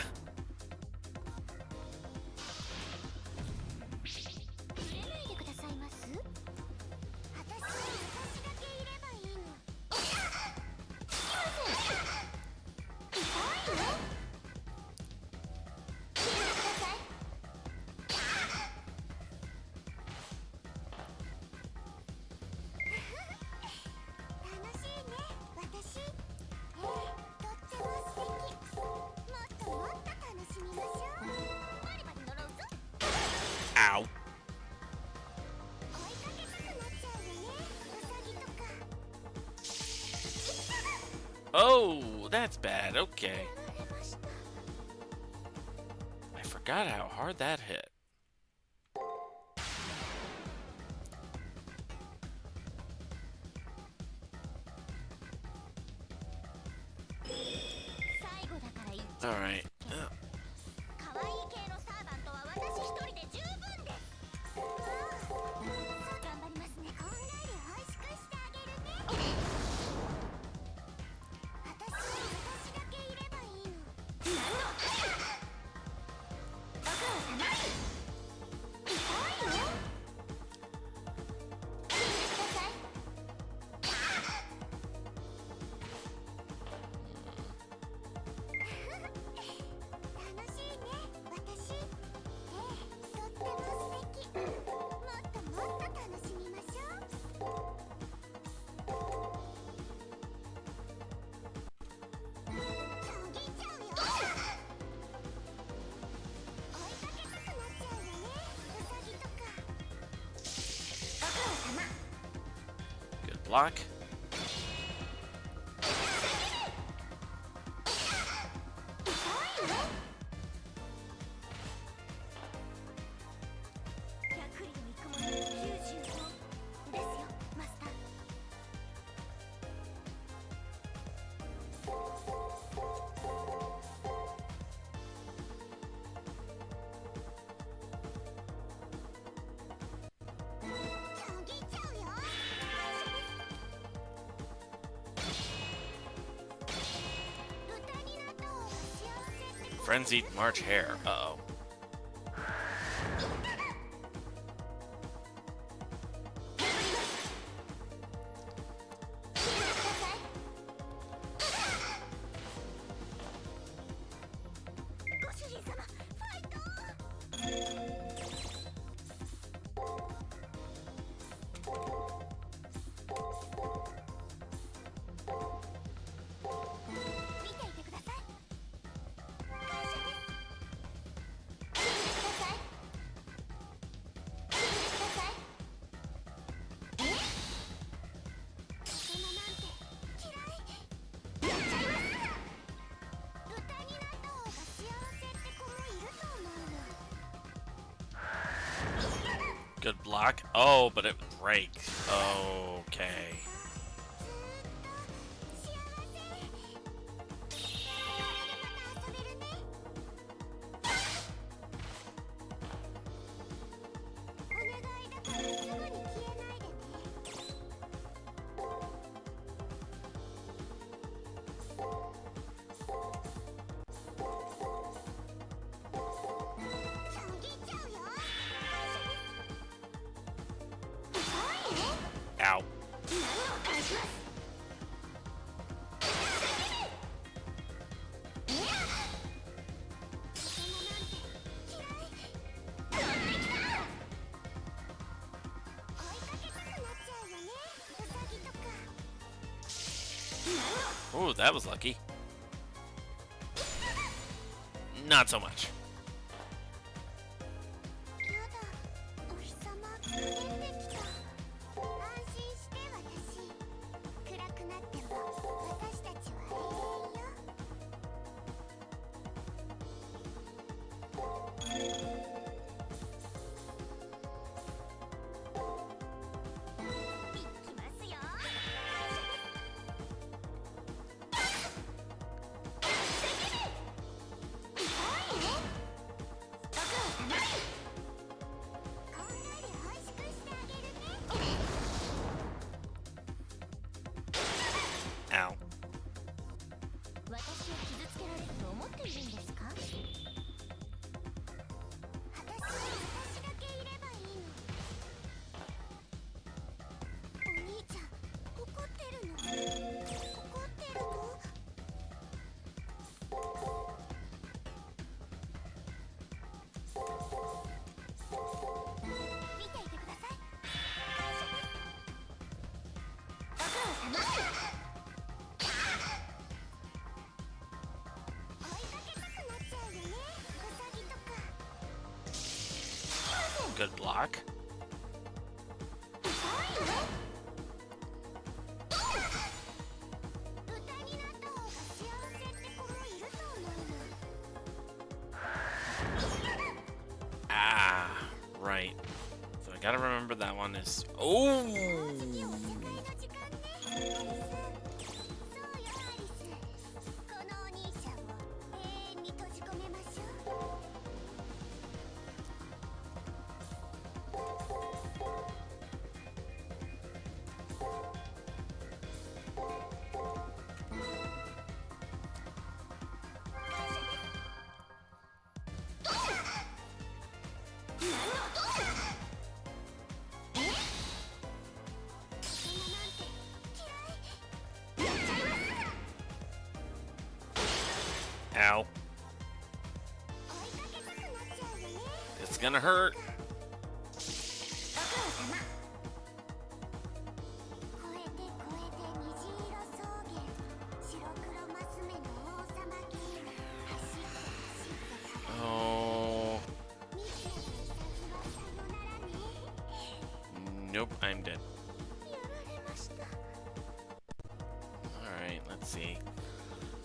Oh, that's bad. Okay. やられました。 I forgot how hard that hit. 最後だから言っちゃいます Alright. けど、可愛い系のサーバントは私一人で十分です。そう頑張りますね。こんがり美味しくしてあげるね。私だけいればいいの。何のご苦労様。痛いよ。聞いてください。楽しいね、私。とっても素敵。もっともっと楽しみましょう。ちょぎちゃうよ。追いかけたくなっちゃうよね、ウサギとか。ご苦労様。 Good block. 痛いよ。100里に行くもの95ですよ、マスター。ちょぎちゃうよ。豚になった方が幸せってこと。 Frenzied March Hare. Uh-oh. ご主人様、ファイト。見ていてください。感謝です。聞いてください。聞いてください。え？大人なんて嫌い。やっちゃいます。豚になった方が幸せって子もいると思うの。 Good block. Oh, but it breaks. Okay. ずーっと幸せ。これでまた遊べるね。お願いだからすぐに消えないでね。ちょぎちゃうよ。痛いよ。 Ow. 何を返します。大人なんて嫌い。飛んできた。追いかけたくなっちゃうよね、ウサギとか。 Oh, that was lucky. Not so much. やだ、お日様照れてきた。安心して私。暗くなっても私たちは永遠よ。いきますよ。痛いよ。ご苦労様。こんがり美味しくしてあげるね。 Ow. 私を傷つけられると思っているんですか？私だけいればいいの。お兄ちゃん、怒ってるの？怒ってるの？見ていてください。感謝です。ご苦労様。追いかけたくなっちゃうよね、ウサギとか。 Good block. 痛いよ。豚になった方が幸 I gotta remember that one is. Oh! お時をお茶会の時間ねアリス。そうよアリス。このお兄ちゃんを永遠に閉じ込めましょう。Ow. 追いかけたくなっちゃうよね。 It's gonna hurt. ご苦労様。越えて越えて虹色草原、白黒マス目の王様ゲーム、走って走ってただ Oh. 見てるウサギはさよならね。 Nope, I'm dead. やられました。 Alright, let's see.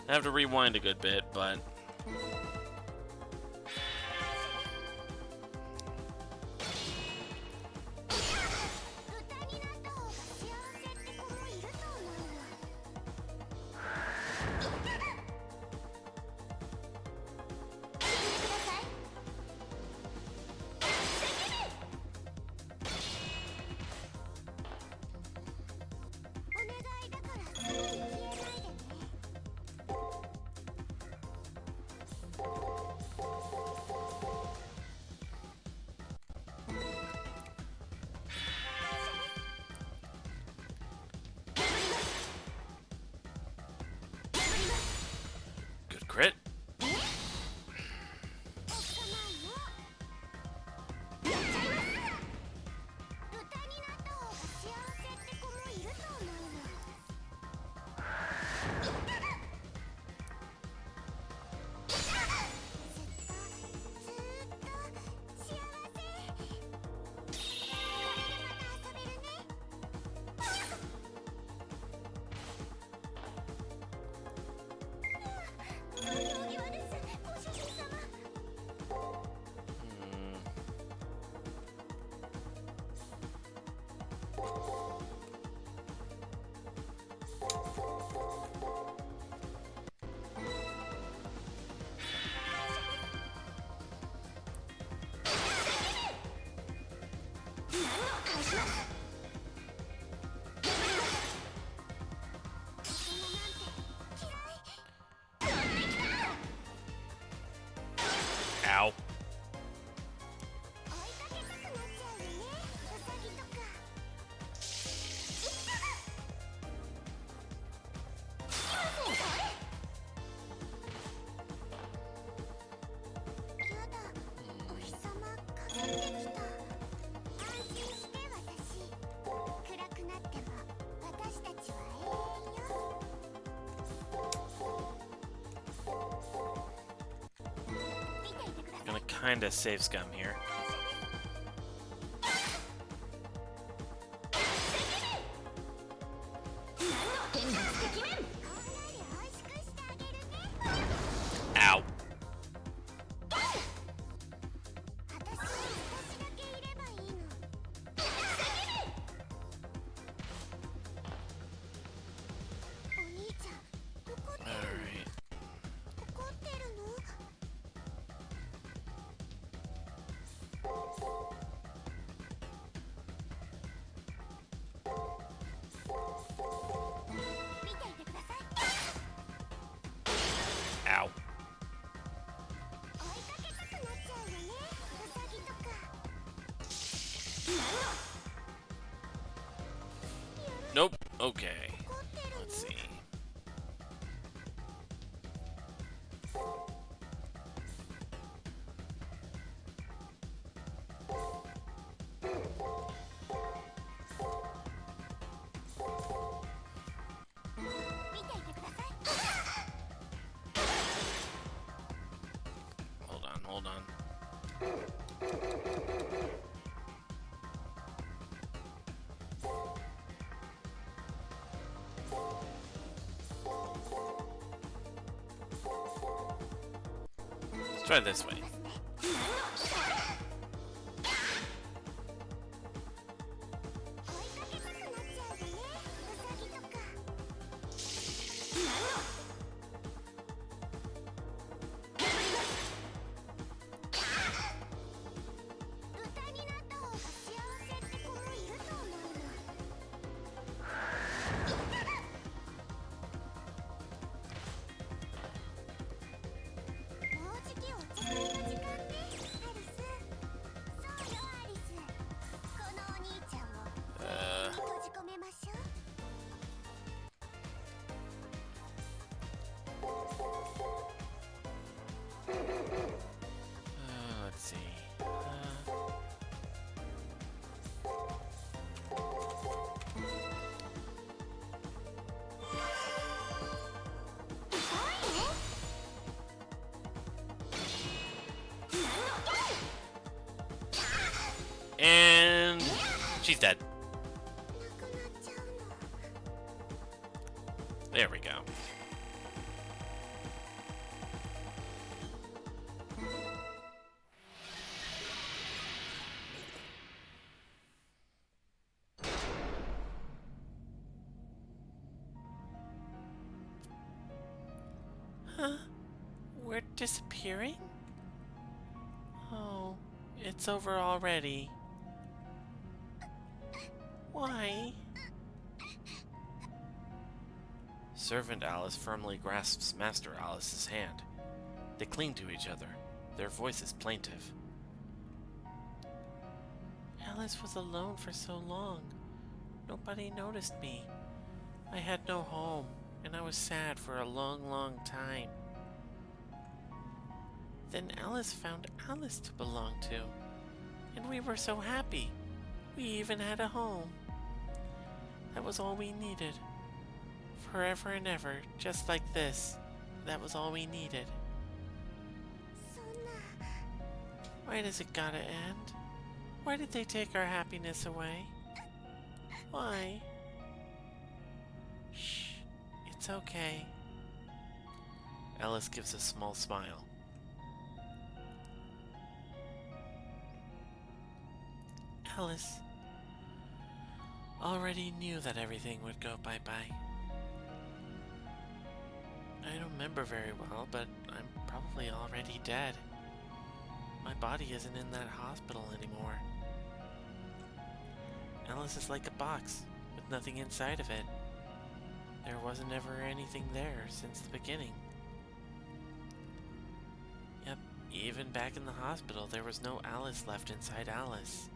I have to rewind a good bit, but. 豚になった方が幸せって子もいると思うわ。聞いてください。お願いだから消えないでね。 Good crit. おっかないの。やっちゃいます。豚になった方が幸せって子もいると思うわ。ずっとずっと幸せ。これでまた遊べるね。土俵際です、ご主人様。 何を返します。大人なんて嫌い。乗ってきた。 Ow. 追いかけたくなっちゃうよね、ウサギとか。いった。やだ、お日様かかってきた。安心して私。暗くなっても私たちは永遠よ。見ていてください。 Gonna kinda save scum here. 何の天罰的面。こんなに美味しくしてあげるね。 Ow. 私だけいればいいの。お兄ちゃん、怒ってる Alright. 怒ってるの。見ていてください。 Ow. 追いかけたくなっちゃうよね、ウサギとか。 Nope. Okay. 怒ってるの。 Let's see. Hold on. Let's try this way. She's dead. なくなっちゃうの。 There we go. Huh? We're disappearing? Oh, it's over already. Why? Servant Alice firmly grasps Master Alice's hand. They cling to each other, their voices plaintive. Alice was alone for so long. Nobody noticed me. I had no home, and I was sad for a long, long time. Then Alice found Alice to belong to, and we were so happy. We even had a home. That was all we needed. Forever and ever, just like this. That was all we needed. そんな。 Why does it gotta end? Why did they take our happiness away? Why? Shh, it's okay. Alice gives a small smile. Alice already knew that everything would go bye-bye. I don't remember very well, but I'm probably already dead. My body isn't in that hospital anymore. Alice is like a box, with nothing inside of it. There wasn't ever anything there since the beginning. Yep, even back in the hospital, there was no Alice left inside Alice.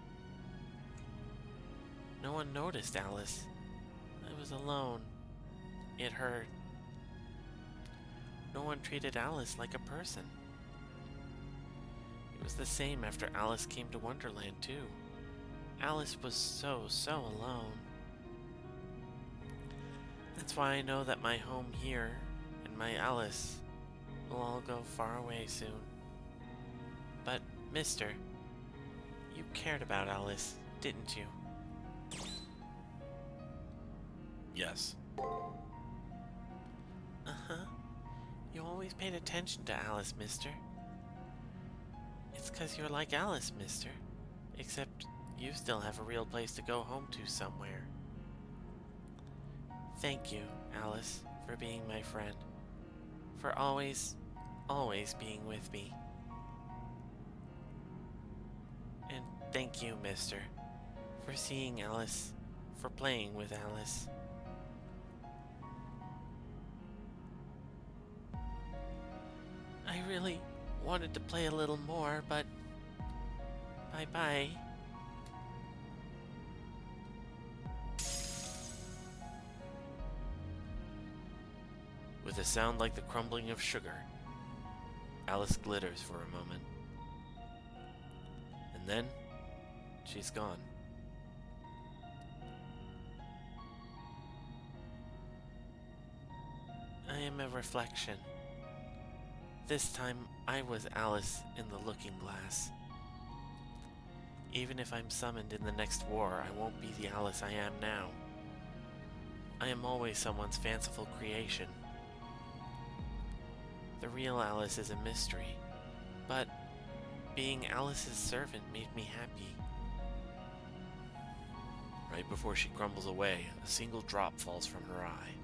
No one noticed Alice. I was alone. It hurt. No one treated Alice like a person. It was the same after Alice came to Wonderland, too. Alice was so alone. That's why I know that my home here and my Alice will all go far away soon. But, mister, you cared about Alice, didn't you? Yes. Uh-huh. You always paid attention to Alice, mister. It's 'cause you're like Alice, mister. Except you still have a real place to go home to somewhere. Thank you, Alice, for being my friend. For always being with me. And thank you, mister, for seeing Alice, for playing with Alice. I really wanted to play a little more, but bye-bye. With a sound like the crumbling of sugar, Alice glitters for a moment. And then, she's gone. I am a reflection. This time, I was Alice in the looking glass. Even if I'm summoned in the next war, I won't be the Alice I am now. I am always someone's fanciful creation. The real Alice is a mystery, but being Alice's servant made me happy. Right before she crumbles away, a single drop falls from her eye.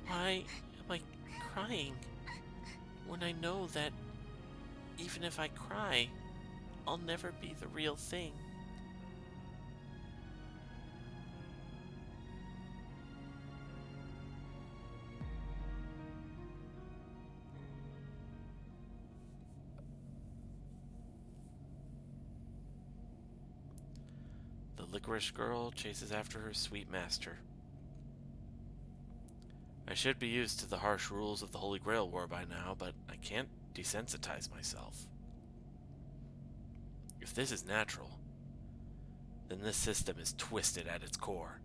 Why am I crying when I know that even if I cry, I'll never be the real thing? The licorice girl chases after her sweet master. I should be used to the harsh rules of the Holy Grail War by now, but I can't desensitize myself. If this is natural, then this system is twisted at its core.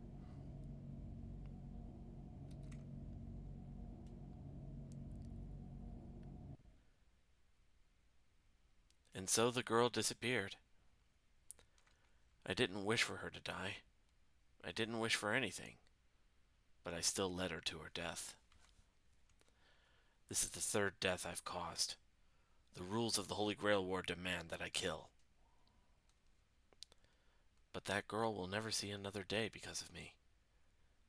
And so the girl disappeared. I didn't wish for her to die. I didn't wish for anything, but I still led her to her death. This is the third death I've caused. The rules of the Holy Grail War demand that I kill. But that girl will never see another day because of me.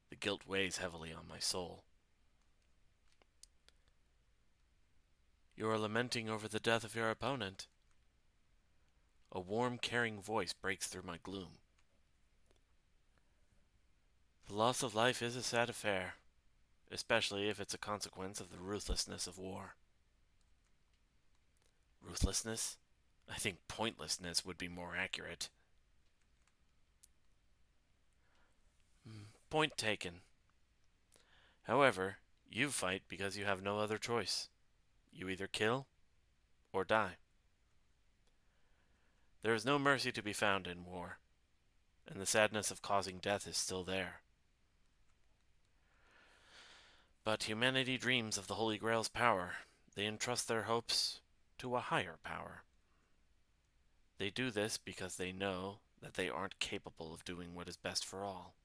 The guilt weighs heavily on my soul. You are lamenting over the death of your opponent. A warm, caring voice breaks through my gloom. The loss of life is a sad affair, especially if it's a consequence of the ruthlessness of war. Ruthlessness? I think pointlessness would be more accurate. Point taken. However, you fight because you have no other choice. You either kill or die. There is no mercy to be found in war, and the sadness of causing death is still there. But humanity dreams of the Holy Grail's power. They entrust their hopes to a higher power. They do this because they know that they aren't capable of doing what is best for all.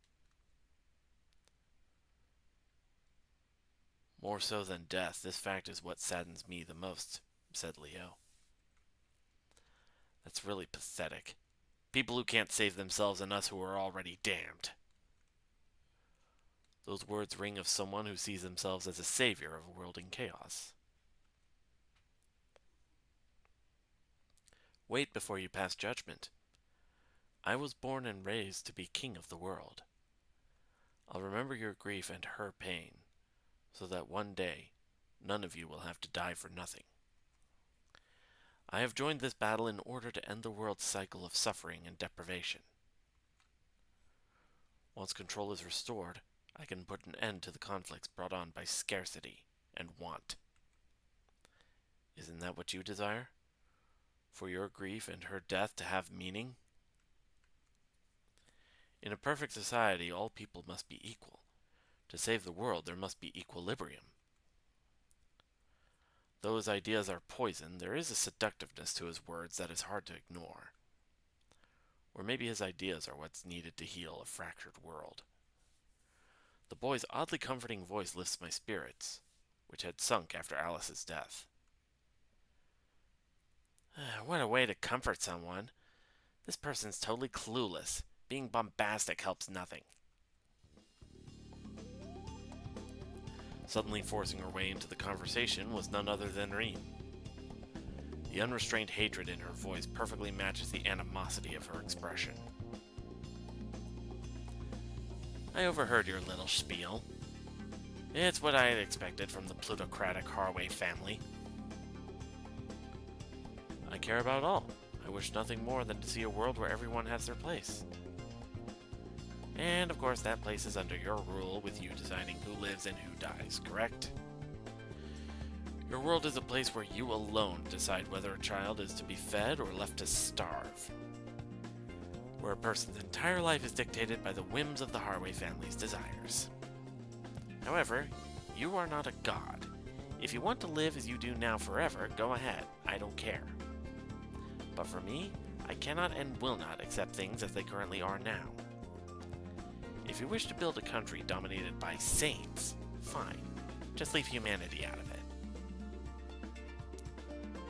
More so than death, this fact is what saddens me the most, said Leo. That's really pathetic. People who can't save themselves and us who are already damned. Those words ring of someone who sees themselves as a savior of a world in chaos. Wait before you pass judgment. I was born and raised to be king of the world. I'll remember your grief and her pain, so that one day none of you will have to die for nothing. I have joined this battle in order to end the world's cycle of suffering and deprivation. Once control is restored, I can put an end to the conflicts brought on by scarcity and want. Isn't that what you desire? For your grief and her death to have meaning? In a perfect society, all people must be equal. To save the world, there must be equilibrium. Though his ideas are poison, there is a seductiveness to his words that is hard to ignore. Or maybe his ideas are what's needed to heal a fractured world. The boy's oddly comforting voice lifts my spirits, which had sunk after Alice's death. What a way to comfort someone. This person's totally clueless. Being bombastic helps nothing. Suddenly forcing her way into the conversation was none other than Reem. The unrestrained hatred in her voice perfectly matches the animosity of her expression. I overheard your little spiel. It's what I had expected from the plutocratic Harway family. I care about all. I wish nothing more than to see a world where everyone has their place. And of course that place is under your rule, with you deciding who lives and who dies, correct? Your world is a place where you alone decide whether a child is to be fed or left to starve. Where a person's entire life is dictated by the whims of the Harway family's desires. However, you are not a god. If you want to live as you do now forever, go ahead. I don't care. But for me, I cannot and will not accept things as they currently are now. If you wish to build a country dominated by saints, fine. Just leave humanity out of it.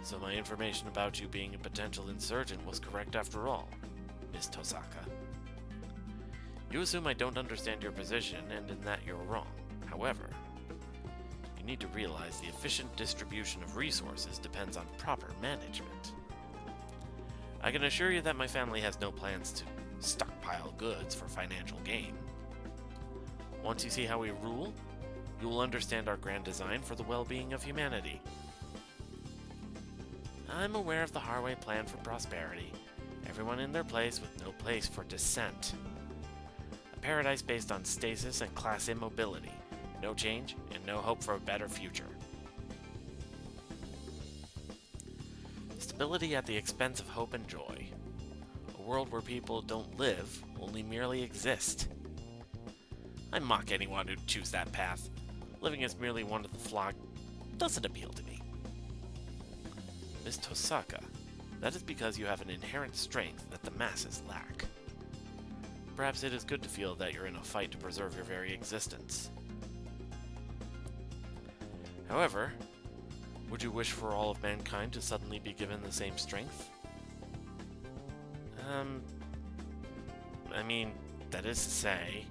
So my information about you being a potential insurgent was correct after all, Miss Tosaka. You assume I don't understand your position, and in that you're wrong. However, you need to realize the efficient distribution of resources depends on proper management. I can assure you that my family has no plans to stockpile goods for financial gain. Once you see how we rule, you will understand our grand design for the well-being of humanity. I'm aware of the Harway plan for prosperity. Everyone in their place with no place for dissent. A paradise based on stasis and class immobility. No change and no hope for a better future. Stability at the expense of hope and joy. A world where people don't live, only merely exist. I mock anyone who'd choose that path. Living as merely one of the flock doesn't appeal to me. Miss Tosaka, that is because you have an inherent strength that the masses lack. perhaps it is good to feel that you're in a fight to preserve your very existence. However, would you wish for all of mankind to suddenly be given the same strength? I mean, that is to say...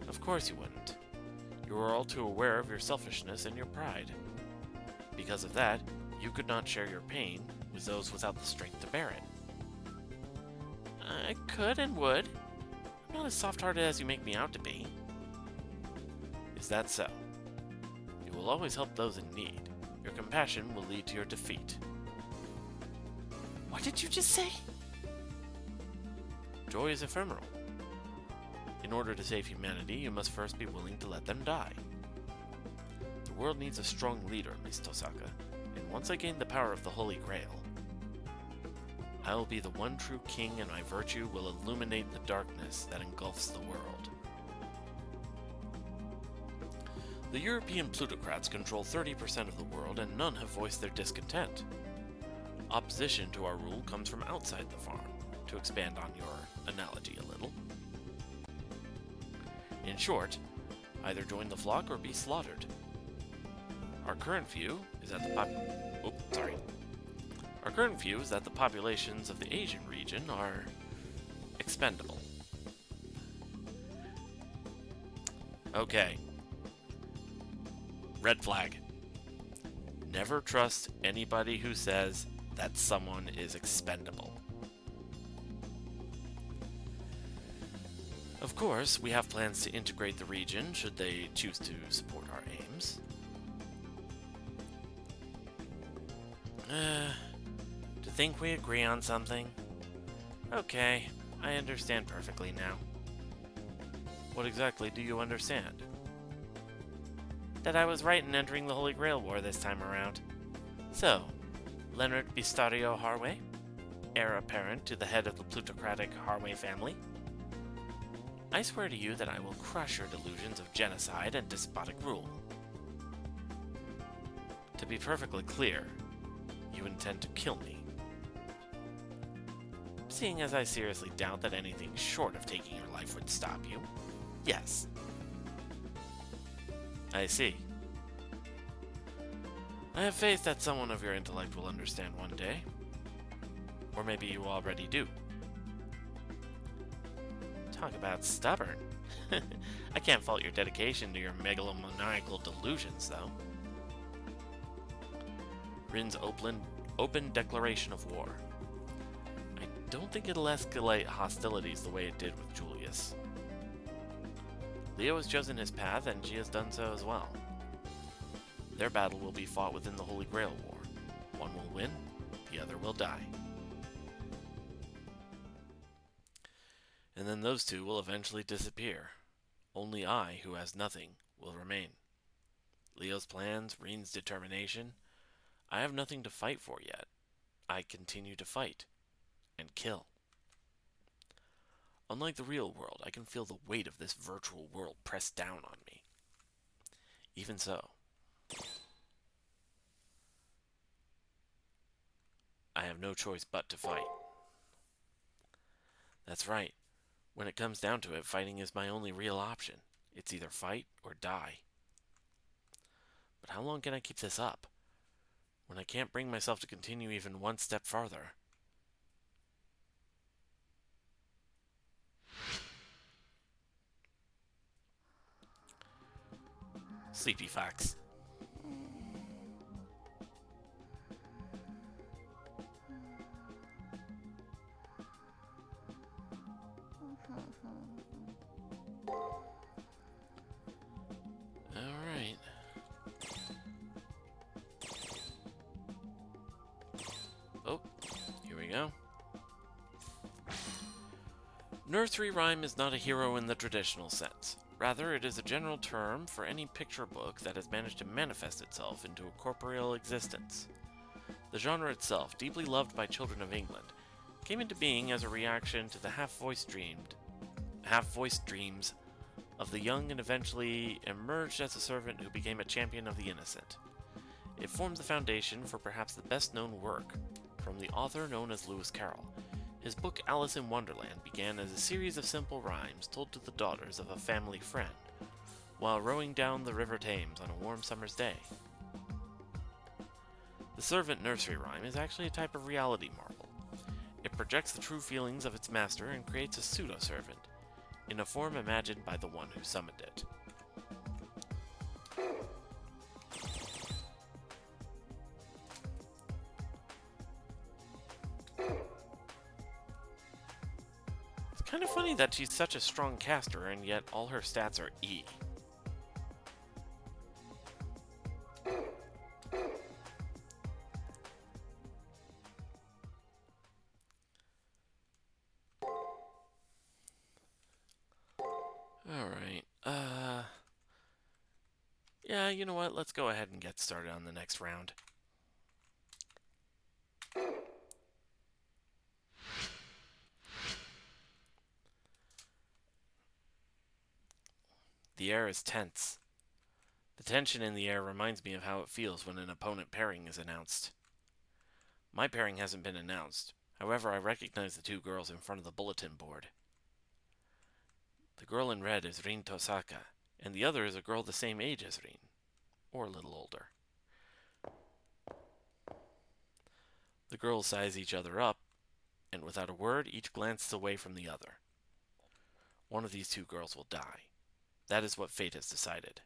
Of course you wouldn't. You are all too aware of your selfishness and your pride. Because of that, you could not share your pain with those without the strength to bear it. I could and would. I'm not as soft-hearted as you make me out to be. Is that so? You will always help those in need. Your compassion will lead to your defeat. What did you just say? Joy is ephemeral. In order to save humanity, you must first be willing to let them die. The world needs a strong leader, Miss Tosaka, and once I gain the power of the Holy Grail, I will be the one true king, and my virtue will illuminate the darkness that engulfs the world. The European plutocrats control 30% of the world, and none have voiced their discontent. Opposition to our rule comes from outside the farm, to expand on your analogy a little. In short, either join the flock or be slaughtered. Our current view is that the populations of the Asian region are expendable. Okay. Red flag. Never trust anybody who says that someone is expendable. Of course, we have plans to integrate the region should they choose to support our aims. To think we agree on something? Okay, I understand perfectly now. What exactly do you understand? That I was right in entering the Holy Grail War this time around. So, Leonard Bistario Harway, heir apparent to the head of the plutocratic Harway family, I swear to you that I will crush your delusions of genocide and despotic rule. To be perfectly clear, you intend to kill me. Seeing as I seriously doubt that anything short of taking your life would stop you, yes. I see. I have faith that someone of your intellect will understand one day. Or maybe you already do. Talk about stubborn. I can't fault your dedication to your megalomaniacal delusions, though. Rin's open declaration of war. I don't think it'll escalate hostilities the way it did with Julius. Leo has chosen his path, and she has done so as well. Their battle will be fought within the Holy Grail War. One will win, the other will die. And then those two will eventually disappear. Only I, who has nothing, will remain. Leo's plans, Rin's determination. I have nothing to fight for yet. I continue to fight. And kill. Unlike the real world, I can feel the weight of this virtual world pressed down on me. Even so, I have no choice but to fight. That's right. When it comes down to it, fighting is my only real option. It's either fight or die. But how long can I keep this up? When I can't bring myself to continue even one step farther. Sleepy fox. Alright. Oh, here we go. Nursery rhyme is not a hero in the traditional sense. Rather, it is a general term for any picture book that has managed to manifest itself into a corporeal existence. The genre itself, deeply loved by children of England, came into being as a reaction to the half-voiced dreams of the young and eventually emerged as a servant who became a champion of the innocent. It forms the foundation for perhaps the best-known work from the author known as Lewis Carroll, His book Alice in Wonderland began as a series of simple rhymes told to the daughters of a family friend while rowing down the River Thames on a warm summer's day. The servant nursery rhyme is actually a type of reality marvel. It projects the true feelings of its master and creates a pseudo-servant, in a form imagined by the one who summoned it. It's kind of funny that she's such a strong caster and yet all her stats are E. Alright, yeah, you know what, let's go ahead and get started on the next round. The air is tense. The tension in the air reminds me of how it feels when an opponent pairing is announced. My pairing hasn't been announced, however I recognize the two girls in front of the bulletin board. The girl in red is Rin Tosaka, and the other is a girl the same age as Rin, or a little older. The girls size each other up, and without a word, each glances away from the other. One of these two girls will die. That is what fate has decided.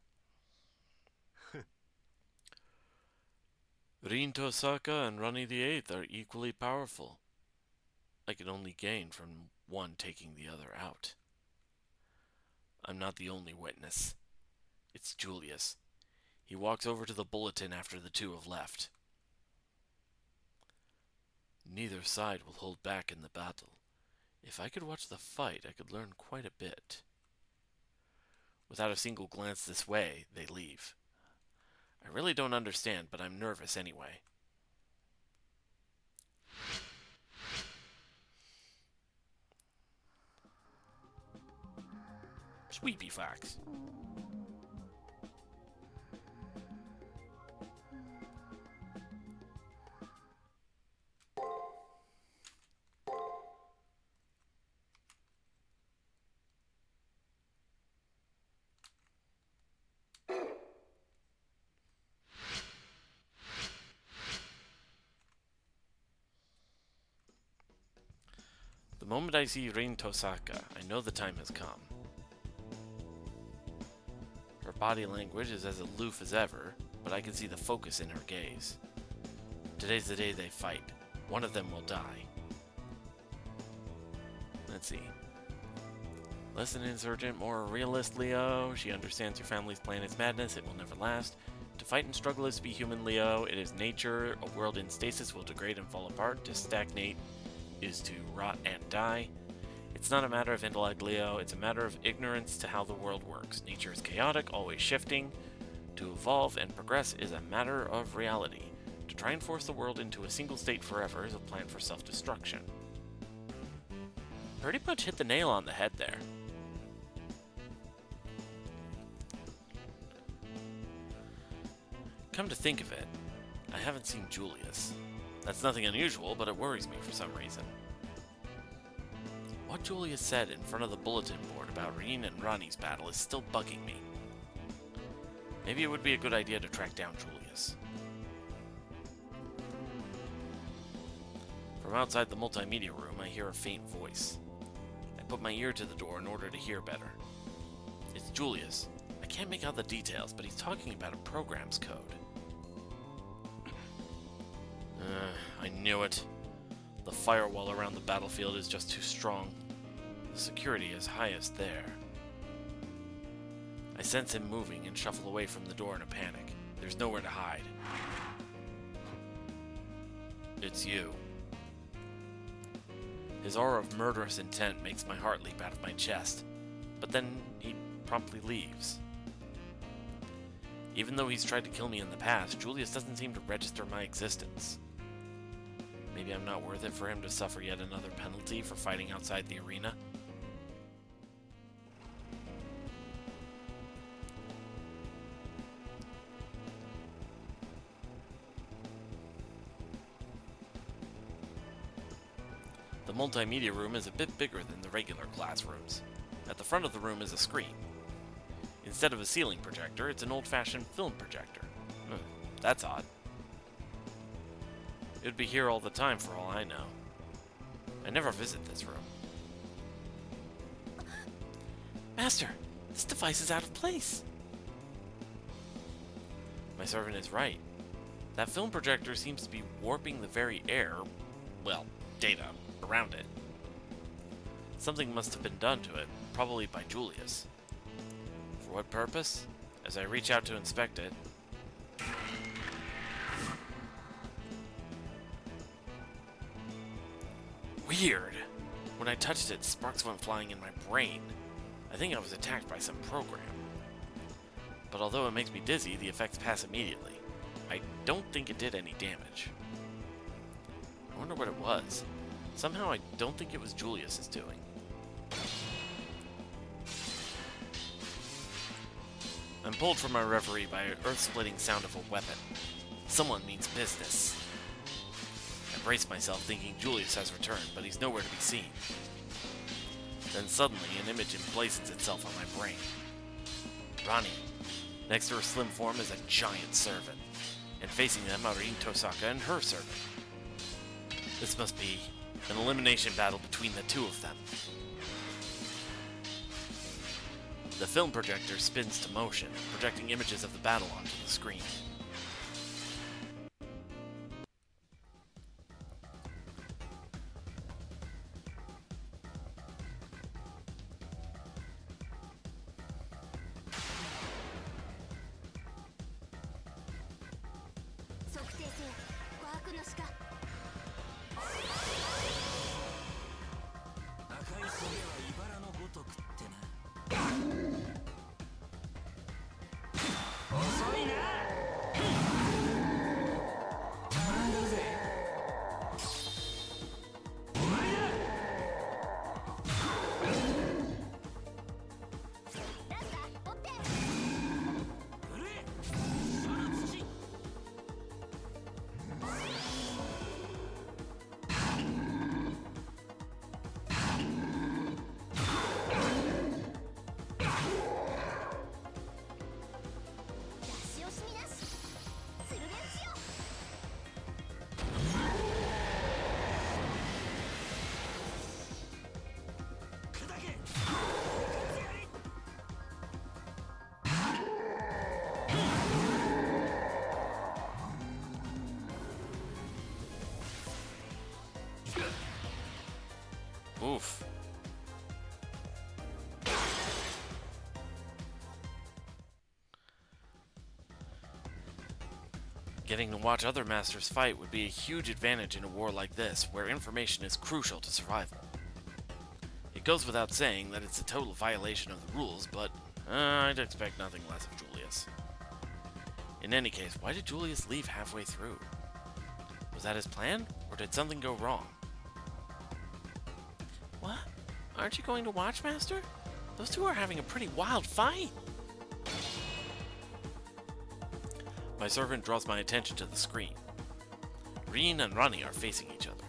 Rin Tosaka and Rani the Eighth are equally powerful. I can only gain from one taking the other out. I'm not the only witness. It's Julius. He walks over to the bulletin after the two have left. Neither side will hold back in the battle. If I could watch the fight, I could learn quite a bit. Without a single glance this way, they leave. I really don't understand, but I'm nervous anyway. Sweepy Fox. The moment I see Rin Tosaka, I know the time has come. Her body language is as aloof as ever, but I can see the focus in her gaze. Today's the day they fight. One of them will die. Let's see. Less an insurgent, more a realist, Leo. She understands your family's plan is madness, it will never last. To fight and struggle is to be human, Leo. It is nature. A world in stasis will degrade and fall apart. To stagnate is to rot and die. It's not a matter of intellect, Leo. It's a matter of ignorance to how the world works. Nature is chaotic, always shifting. To evolve and progress is a matter of reality. To try and force the world into a single state forever is a plan for self-destruction. Pretty much hit the nail on the head there. Come to think of it, I haven't seen Julius. That's nothing unusual, but it worries me for some reason. What Julius said in front of the bulletin board about Rin and Rani's battle is still bugging me. Maybe it would be a good idea to track down Julius. From outside the multimedia room, I hear a faint voice. I put my ear to the door in order to hear better. It's Julius. I can't make out the details, but he's talking about a program's code. I knew it. The firewall around the battlefield is just too strong. The security is highest there. I sense him moving and shuffle away from the door in a panic. There's nowhere to hide. It's you. His aura of murderous intent makes my heart leap out of my chest, but then he promptly leaves. Even though he's tried to kill me in the past, Julius doesn't seem to register my existence. Maybe I'm not worth it for him to suffer yet another penalty for fighting outside the arena? The multimedia room is a bit bigger than the regular classrooms. At the front of the room is a screen. Instead of a ceiling projector, it's an old-fashioned film projector. That's odd. It would be here all the time for all I know. I never visit this room. Master, this device is out of place. My servant is right. That film projector seems to be warping the very air, well, data, around it. Something must have been done to it, probably by Julius. For what purpose? As I reach out to inspect it, weird! When I touched it, sparks went flying in my brain. I think I was attacked by some program. But although it makes me dizzy, the effects pass immediately. I don't think it did any damage. I wonder what it was. Somehow I don't think it was Julius's doing. I'm pulled from my reverie by an earth-splitting sound of a weapon. Someone means business. I brace myself thinking Julius has returned, but he's nowhere to be seen. Then suddenly an image emblazons itself on my brain. Rani. Next to her slim form is a giant servant, and facing them are Rin Tosaka and her servant. This must be an elimination battle between the two of them. The film projector spins to motion, projecting images of the battle onto the screen. Oof. Getting to watch other masters fight would be a huge advantage in a war like this, where information is crucial to survival. It goes without saying that it's a total violation of the rules, but I'd expect nothing less of Julius. In any case, why did Julius leave halfway through? Was that his plan, or did something go wrong? What? Aren't you going to watch, Master? Those two are having a pretty wild fight. My servant draws my attention to the screen. Rin and Rani are facing each other.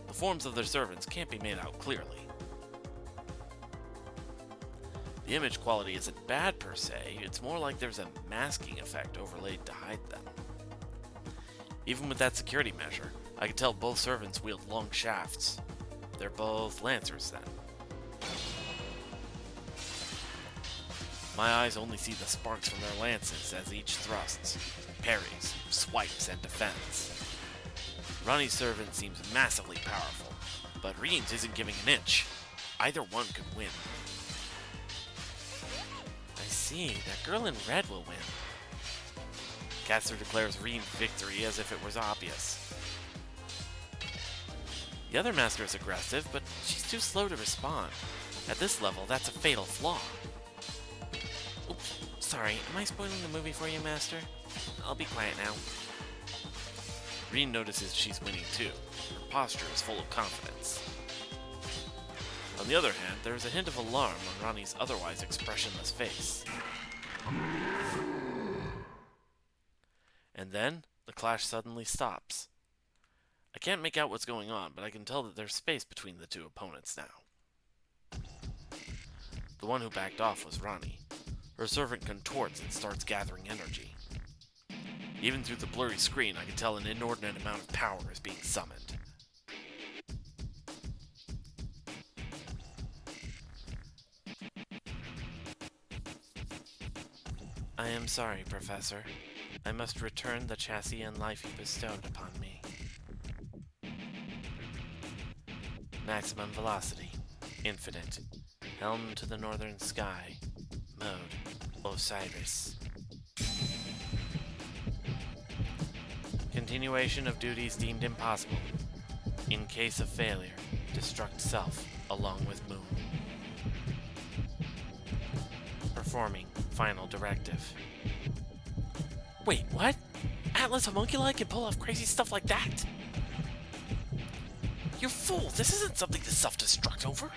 The forms of their servants can't be made out clearly. The image quality isn't bad per se, it's more like there's a masking effect overlaid to hide them. Even with that security measure, I can tell both servants wield long shafts. They're both lancers then. My eyes only see the sparks from their lances as each thrusts, parries, swipes, and defends. Rani's servant seems massively powerful, but Rin's isn't giving an inch. Either one could win. I see, that girl in red will win. Caster declares Rin's victory as if it was obvious. The other master is aggressive, but she's too slow to respond. At this level, that's a fatal flaw. Oops, sorry, am I spoiling the movie for you, Master? I'll be quiet now. Rin notices she's winning too. Her posture is full of confidence. On the other hand, there is a hint of alarm on Rani's otherwise expressionless face. And then, the clash suddenly stops. I can't make out what's going on, but I can tell that there's space between the two opponents now. The one who backed off was Ronnie. Her servant contorts and starts gathering energy. Even through the blurry screen, I can tell an inordinate amount of power is being summoned. I am sorry, Professor. I must return the chassis and life you bestowed upon me. Maximum velocity. Infinite. Helm to the northern sky. Mode. Osiris. Continuation of duties deemed impossible. In case of failure, destruct self along with Moon. Performing final directive. Wait, what? Atlas Homunculi can pull off crazy stuff like that? You fool! This isn't something to self-destruct over!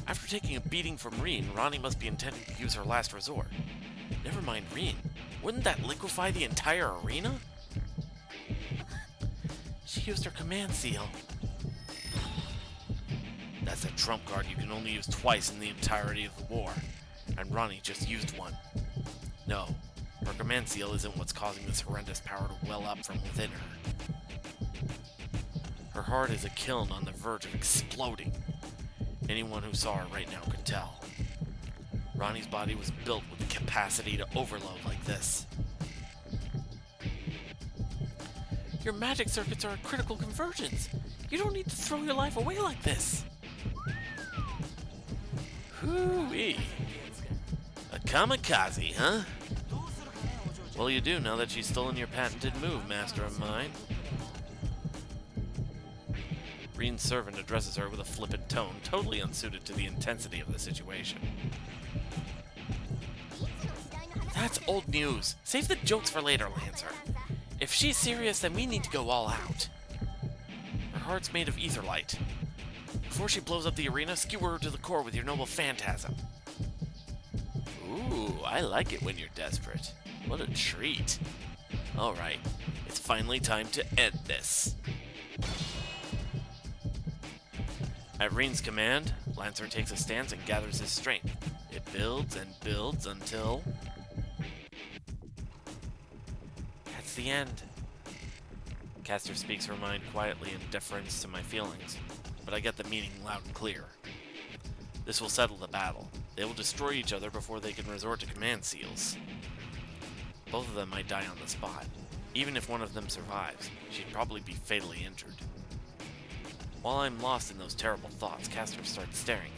After taking a beating from Reen, Ronnie must be intending to use her last resort. Never mind Reen. Wouldn't that liquefy the entire arena? She used her command seal. That's a trump card you can only use twice in the entirety of the war, and Ronnie just used one. No, her command seal isn't what's causing this horrendous power to well up from within her. Her heart is a kiln on the verge of exploding. Anyone who saw her right now could tell. Ronnie's body was built with the capacity to overload like this. Your magic circuits are a critical convergence. You don't need to throw your life away like this. Hoo-wee. A kamikaze, huh? Well, you do now that she's stolen your patented move, master of mine. Reen's servant addresses her with a flippant tone, totally unsuited to the intensity of the situation. That's old news. Save the jokes for later, Lancer. If she's serious, then we need to go all out. Her heart's made of etherlight. Before she blows up the arena, skewer her to the core with your noble phantasm. Ooh, I like it when you're desperate. What a treat. Alright, it's finally time to end this. At Reen's command, Lancer takes a stance and gathers his strength. It builds and builds until... that's the end. Caster speaks her mind quietly in deference to my feelings, but I get the meaning loud and clear. This will settle the battle. They will destroy each other before they can resort to command seals. Both of them might die on the spot. Even if one of them survives, she'd probably be fatally injured. While I'm lost in those terrible thoughts, Caster starts staring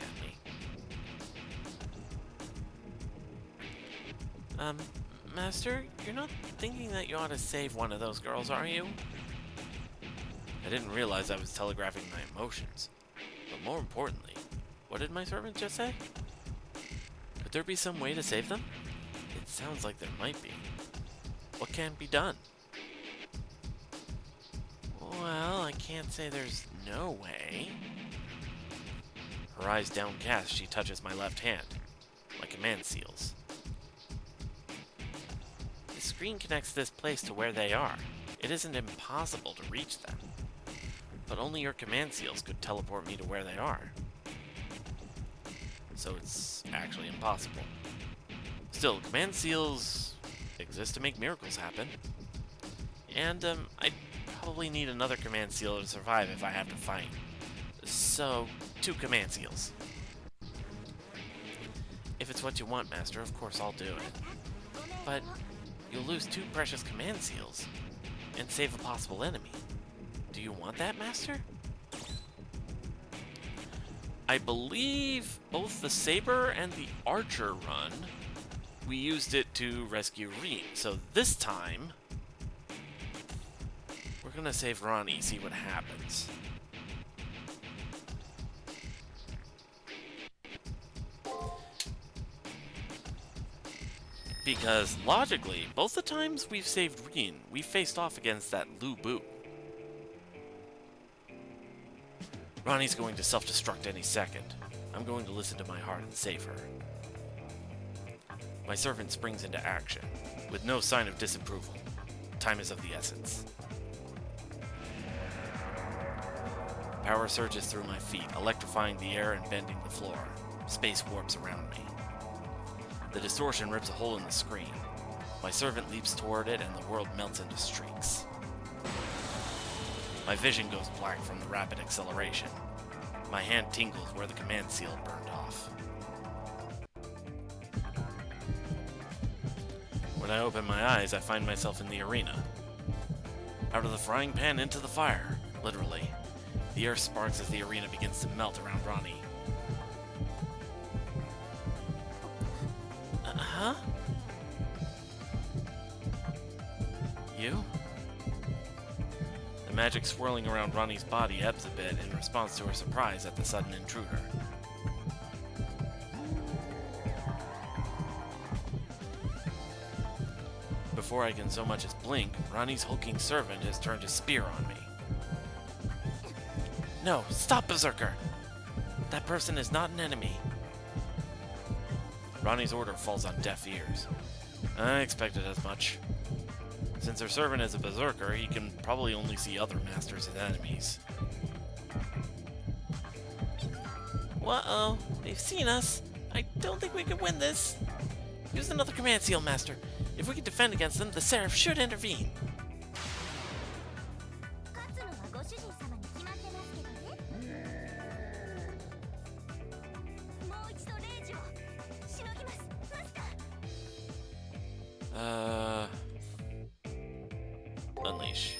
at me. Master, you're not thinking that you ought to save one of those girls, are you? I didn't realize I was telegraphing my emotions. But more importantly, what did my servant just say? Could there be some way to save them? It sounds like there might be. What can be done? Well, I can't say there's no way. Her eyes downcast, she touches my left hand. My command seals. The screen connects this place to where they are. It isn't impossible to reach them. But only your command seals could teleport me to where they are. So it's actually impossible. Still, command seals exist to make miracles happen. And, I'd probably need another command seal to survive if I have to fight. So, 2 command seals. If it's what you want, Master, of course I'll do it. But you'll lose 2 precious command seals and save a possible enemy. Do you want that, Master? I believe both the Saber and the Archer run, we used it to rescue Reen. So this time, we're gonna save Ronnie, see what happens. Because logically, both the times we've saved Reen, we faced off against that Lu Bu. Ronnie's going to self-destruct any second. I'm going to listen to my heart and save her. My servant springs into action, with no sign of disapproval. Time is of the essence. Power surges through my feet, electrifying the air and bending the floor. Space warps around me. The distortion rips a hole in the screen. My servant leaps toward it, and the world melts into streaks. My vision goes black from the rapid acceleration. My hand tingles where the command seal burned off. When I open my eyes, I find myself in the arena. Out of the frying pan into the fire, literally. The air sparks as the arena begins to melt around Ronnie. Huh? You? The magic swirling around Ronnie's body ebbs a bit in response to her surprise at the sudden intruder. Before I can so much as blink, Ronnie's hulking servant has turned his spear on me. No, stop, Berserker! That person is not an enemy. Ronnie's order falls on deaf ears. I expected as much. Since her servant is a Berserker, he can probably only see other masters as enemies. Uh-oh, they've seen us. I don't think we can win this. Use another command seal, Master. If we can defend against them, the Seraph should intervene. 勝つのはご主人様に決まってますけどね。もう一度レイジをしのぎます、マスター。Unleash.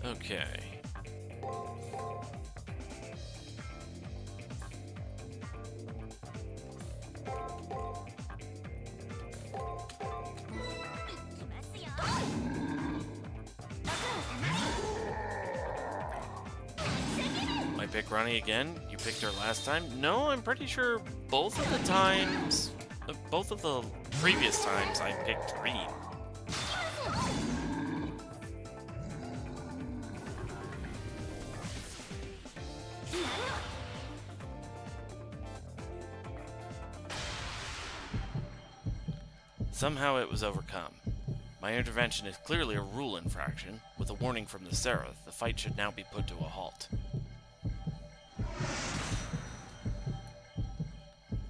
Okay. I pick Ronnie again? You picked her last time? No, I'm pretty sure both of the times... both of the previous times I picked Reed. Somehow it was overcome. My intervention is clearly a rule infraction. With a warning from the Seraph, the fight should now be put to a halt.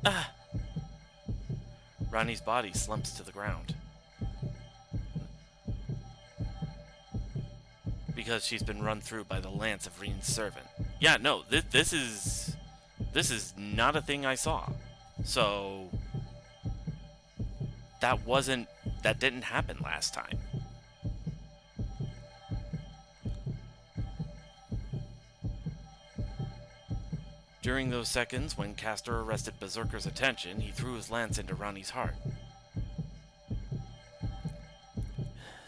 Ah! Ronnie's body slumps to the ground. Because she's been run through by the lance of Reen's servant. Yeah, no, this is not a thing I saw. So... that didn't happen last time. During those seconds, when CASTER arrested Berserker's attention, he threw his lance into Ronnie's heart.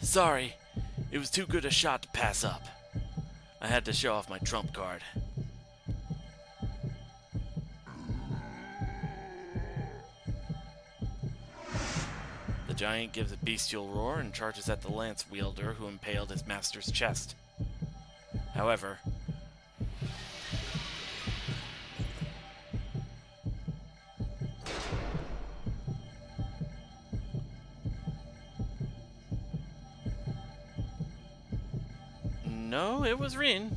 Sorry, it was too good a shot to pass up. I had to show off my trump card. The giant gives a bestial roar and charges at the lance wielder who impaled his master's chest. However, no, it was Reen.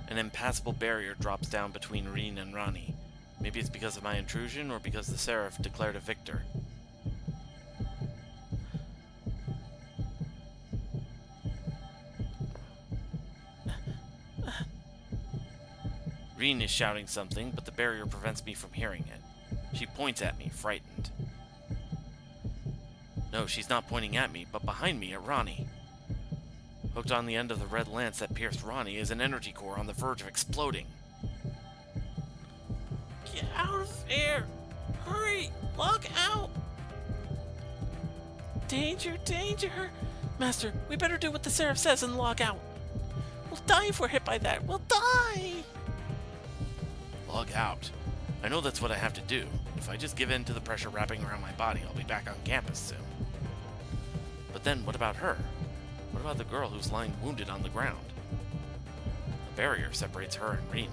An impassable barrier drops down between Reen and Ronnie. Maybe it's because of my intrusion, or because the Seraph declared a victor. Reen is shouting something, but the barrier prevents me from hearing it. She points at me, frightened. No, she's not pointing at me, but behind me at Ronnie. Hooked on the end of the red lance that pierced Ronnie is an energy core on the verge of exploding. Get out of there! Hurry! Lock out! Danger, danger! Master, we better do what the Seraph says and log out. We'll die if we're hit by that. We'll die! Log out? I know that's what I have to do. If I just give in to the pressure wrapping around my body, I'll be back on campus soon. But then, what about her? What about the girl who's lying wounded on the ground? The barrier separates her and Reen.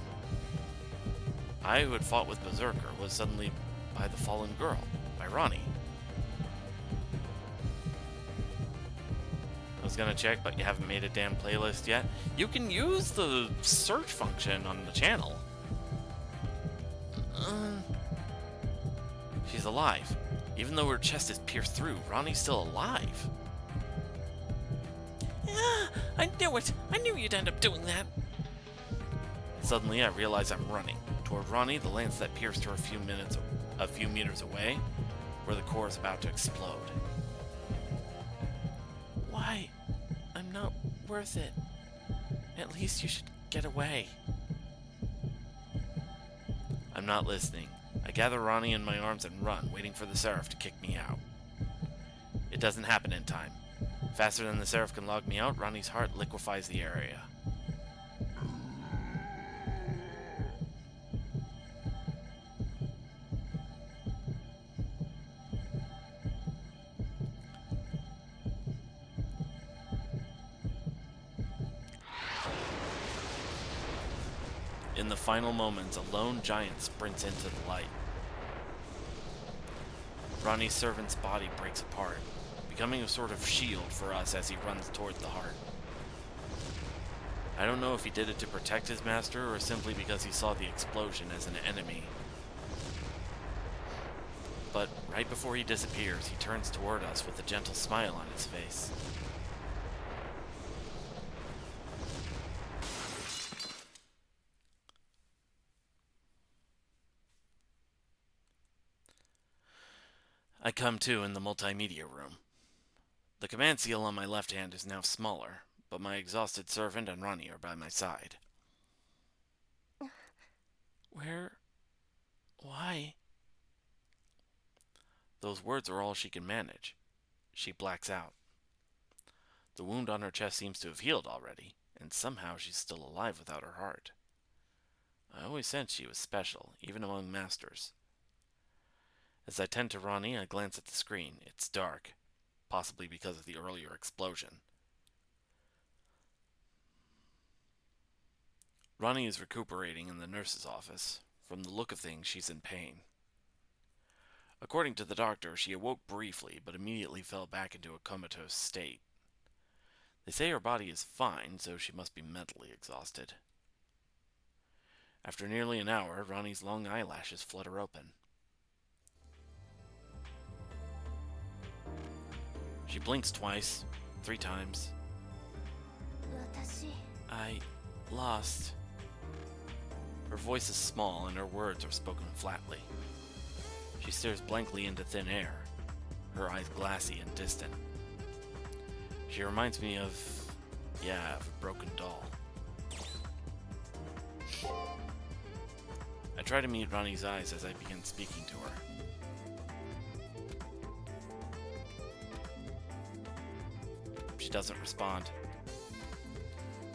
I, who had fought with Berserker, was suddenly by the fallen girl, by Ronnie. I was gonna check, but you haven't made a damn playlist yet. You can use the search function on the channel. She's alive. Even though her chest is pierced through, Ronnie's still alive. Ah, I knew it! I knew you'd end up doing that! Suddenly, I realize I'm running toward Ronnie, the lance that pierced her a few meters away, where the core is about to explode. Why? I'm not worth it. At least you should get away. I'm not listening. I gather Ronnie in my arms and run, waiting for the Seraph to kick me out. It doesn't happen in time. Faster than the Seraph can log me out, Ronnie's heart liquefies the area. In the final moments, a lone giant sprints into the light. Ronnie's servant's body breaks apart, becoming a sort of shield for us as he runs toward the heart. I don't know if he did it to protect his master or simply because he saw the explosion as an enemy. But right before he disappears, he turns toward us with a gentle smile on his face. I come to in the multimedia room. The command seal on my left hand is now smaller, but my exhausted servant and Ronnie are by my side. Where? Why? Those words are all she can manage. She blacks out. The wound on her chest seems to have healed already, and somehow she's still alive without her heart. I always sensed she was special, even among masters. As I tend to Ronnie, I glance at the screen. It's dark, possibly because of the earlier explosion. Ronnie is recuperating in the nurse's office. From the look of things, she's in pain. According to the doctor, she awoke briefly, but immediately fell back into a comatose state. They say her body is fine, so she must be mentally exhausted. After nearly an hour, Ronnie's long eyelashes flutter open. She blinks twice, 3 times. I lost. Her voice is small and her words are spoken flatly. She stares blankly into thin air, her eyes glassy and distant. She reminds me of a broken doll. I try to meet Ronnie's eyes as I begin speaking to her. She doesn't respond.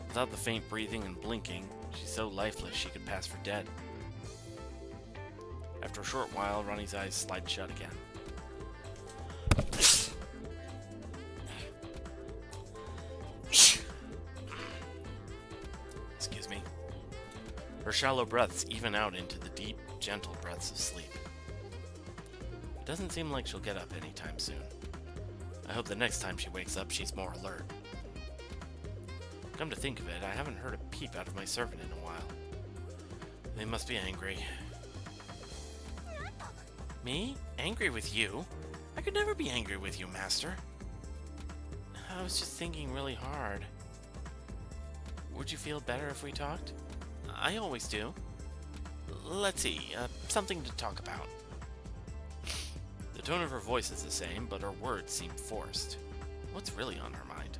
Without the faint breathing and blinking, she's so lifeless she could pass for dead. After a short while, Ronnie's eyes slide shut again. Excuse me. Her shallow breaths even out into the deep, gentle breaths of sleep. It doesn't seem like she'll get up anytime soon. I hope the next time she wakes up, she's more alert. Come to think of it, I haven't heard a peep out of my servant in a while. They must be angry. Me? Angry with you? I could never be angry with you, Master. I was just thinking really hard. Would you feel better if we talked? I always do. Let's see, something to talk about. The tone of her voice is the same, but her words seem forced. What's really on her mind?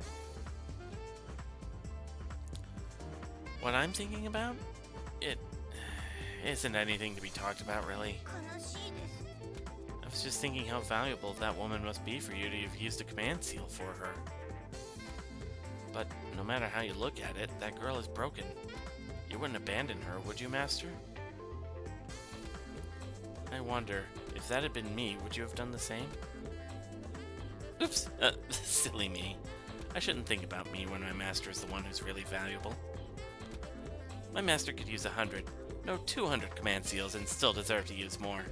What I'm thinking about? It isn't anything to be talked about, really. I was just thinking how valuable that woman must be for you to have used a command seal for her. But no matter how you look at it, that girl is broken. You wouldn't abandon her, would you, Master? I wonder, if that had been me, would you have done the same? Oops, silly me. I shouldn't think about me when my master is the one who's really valuable. My master could use 100, no 200 command seals and still deserve to use more.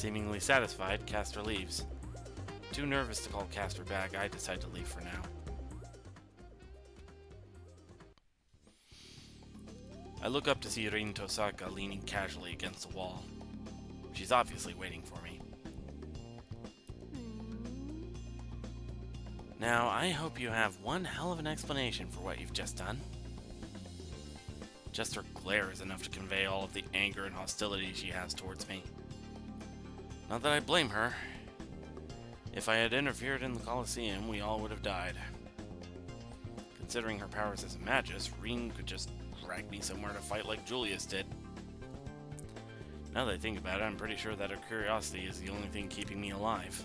Seemingly satisfied, Caster leaves. Too nervous to call Caster back, I decide to leave for now. I look up to see Rin Tosaka leaning casually against the wall. She's obviously waiting for me. Now, I hope you have one hell of an explanation for what you've just done. Just her glare is enough to convey all of the anger and hostility she has towards me. Not that I blame her. If I had interfered in the Colosseum, we all would have died. Considering her powers as a magus, Rin could just drag me somewhere to fight like Julius did. Now that I think about it, I'm pretty sure that her curiosity is the only thing keeping me alive.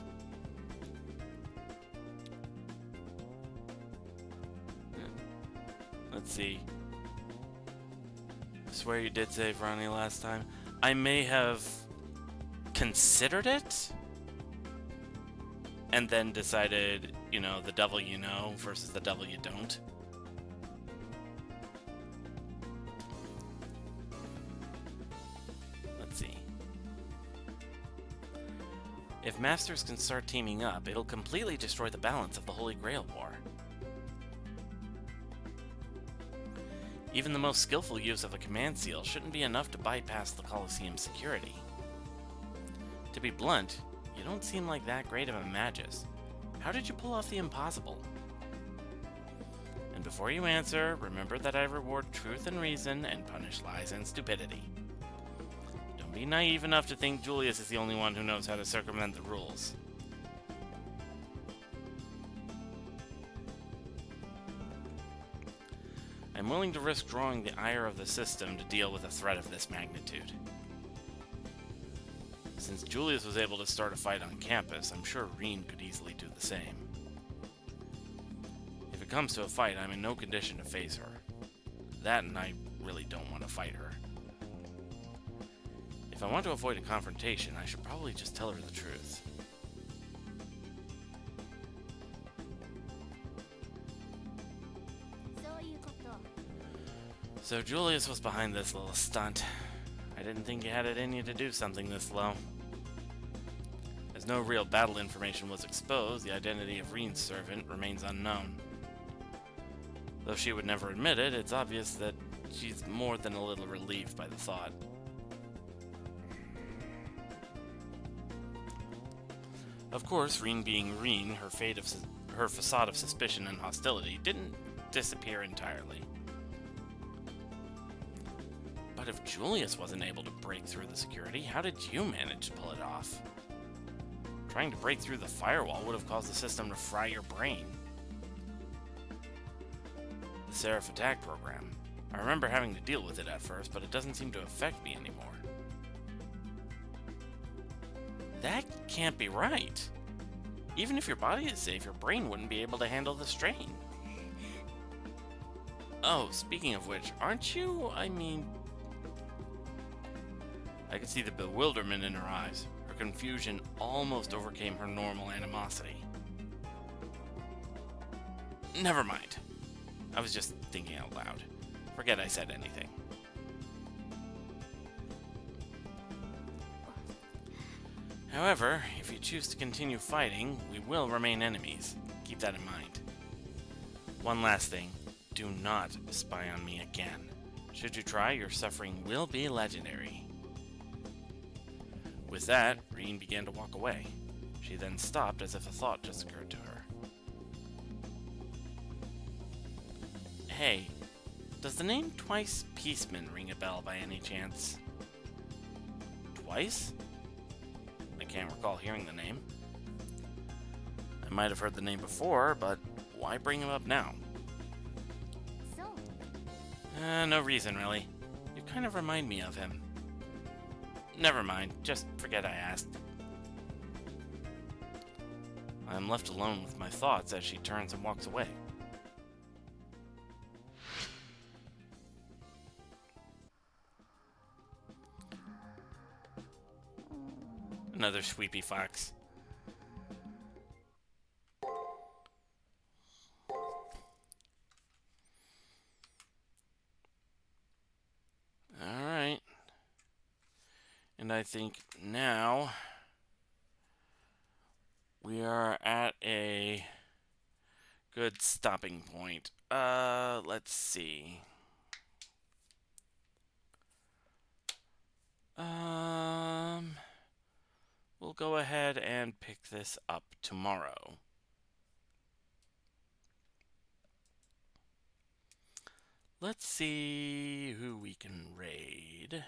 Let's see. I swear you did save Ronnie last time. I may have considered it and then decided, you know, the devil you know versus the devil you don't. Let's see. If Masters can start teaming up, it'll completely destroy the balance of the Holy Grail War. Even the most skillful use of a command seal shouldn't be enough to bypass the Colosseum security. To be blunt, you don't seem like that great of a magus. How did you pull off the impossible? And before you answer, remember that I reward truth and reason and punish lies and stupidity. Don't be naive enough to think Julius is the only one who knows how to circumvent the rules. I'm willing to risk drawing the ire of the system to deal with a threat of this magnitude. Since Julius was able to start a fight on campus, I'm sure Rin could easily do the same. If it comes to a fight, I'm in no condition to face her. That and I really don't want to fight her. If I want to avoid a confrontation, I should probably just tell her the truth. So Julius was behind this little stunt. I didn't think you had it in you to do something this low. As no real battle information was exposed, the identity of Rin's servant remains unknown. Though she would never admit it, it's obvious that she's more than a little relieved by the thought. Of course, Rin being Rin, her facade of suspicion and hostility didn't disappear entirely. But if Julius wasn't able to break through the security, how did you manage to pull it off? Trying to break through the firewall would have caused the system to fry your brain. The Seraph attack program. I remember having to deal with it at first, but it doesn't seem to affect me anymore. That can't be right. Even if your body is safe, your brain wouldn't be able to handle the strain. Oh, speaking of which, aren't you, I could see the bewilderment in her eyes. Her confusion almost overcame her normal animosity. Never mind. I was just thinking out loud. Forget I said anything. However, if you choose to continue fighting, we will remain enemies. Keep that in mind. One last thing. Do not spy on me again. Should you try, your suffering will be legendary. With that, Rin began to walk away. She then stopped as if a thought just occurred to her. Hey, does the name Twice Peaceman ring a bell by any chance? Twice? I can't recall hearing the name. I might have heard the name before, but why bring him up now? No reason, really. You kind of remind me of him. Never mind, just forget I asked. I am left alone with my thoughts as she turns and walks away. Another sweepy fox. Alright. And I think now We are at a good stopping point. Let's see. We'll go ahead and pick this up tomorrow. Let's see who we can raid.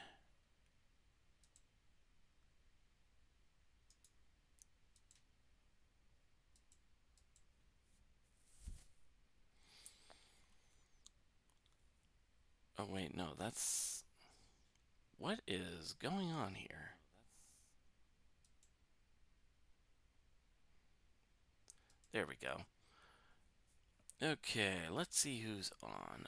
Oh, wait, no, that's... What is going on here? There we go. Okay, let's see who's on.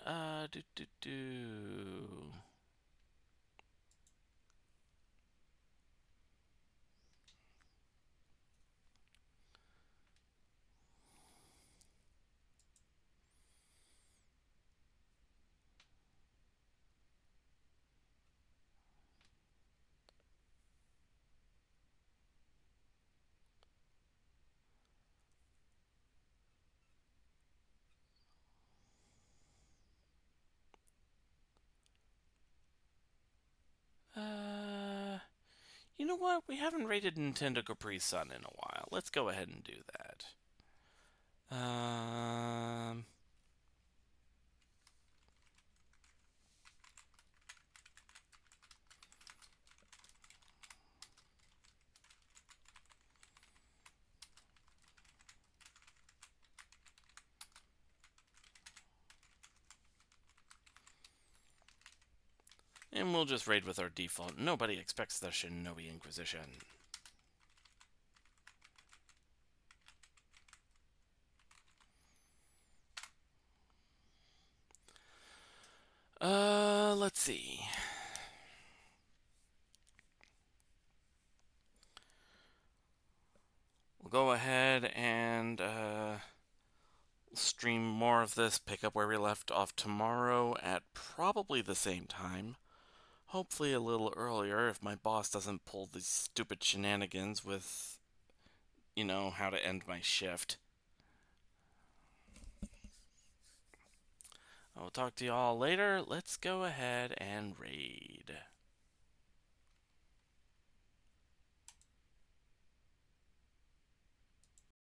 You know what? We haven't rated Nintendo Capri Sun in a while. Let's go ahead and do that. And we'll just raid with our default. Nobody expects the Shinobi Inquisition. Let's see. We'll go ahead and stream more of this, pick up where we left off tomorrow at probably the same time. Hopefully a little earlier if my boss doesn't pull these stupid shenanigans with, you know, how to end my shift. I'll talk to y'all later. Let's go ahead and raid.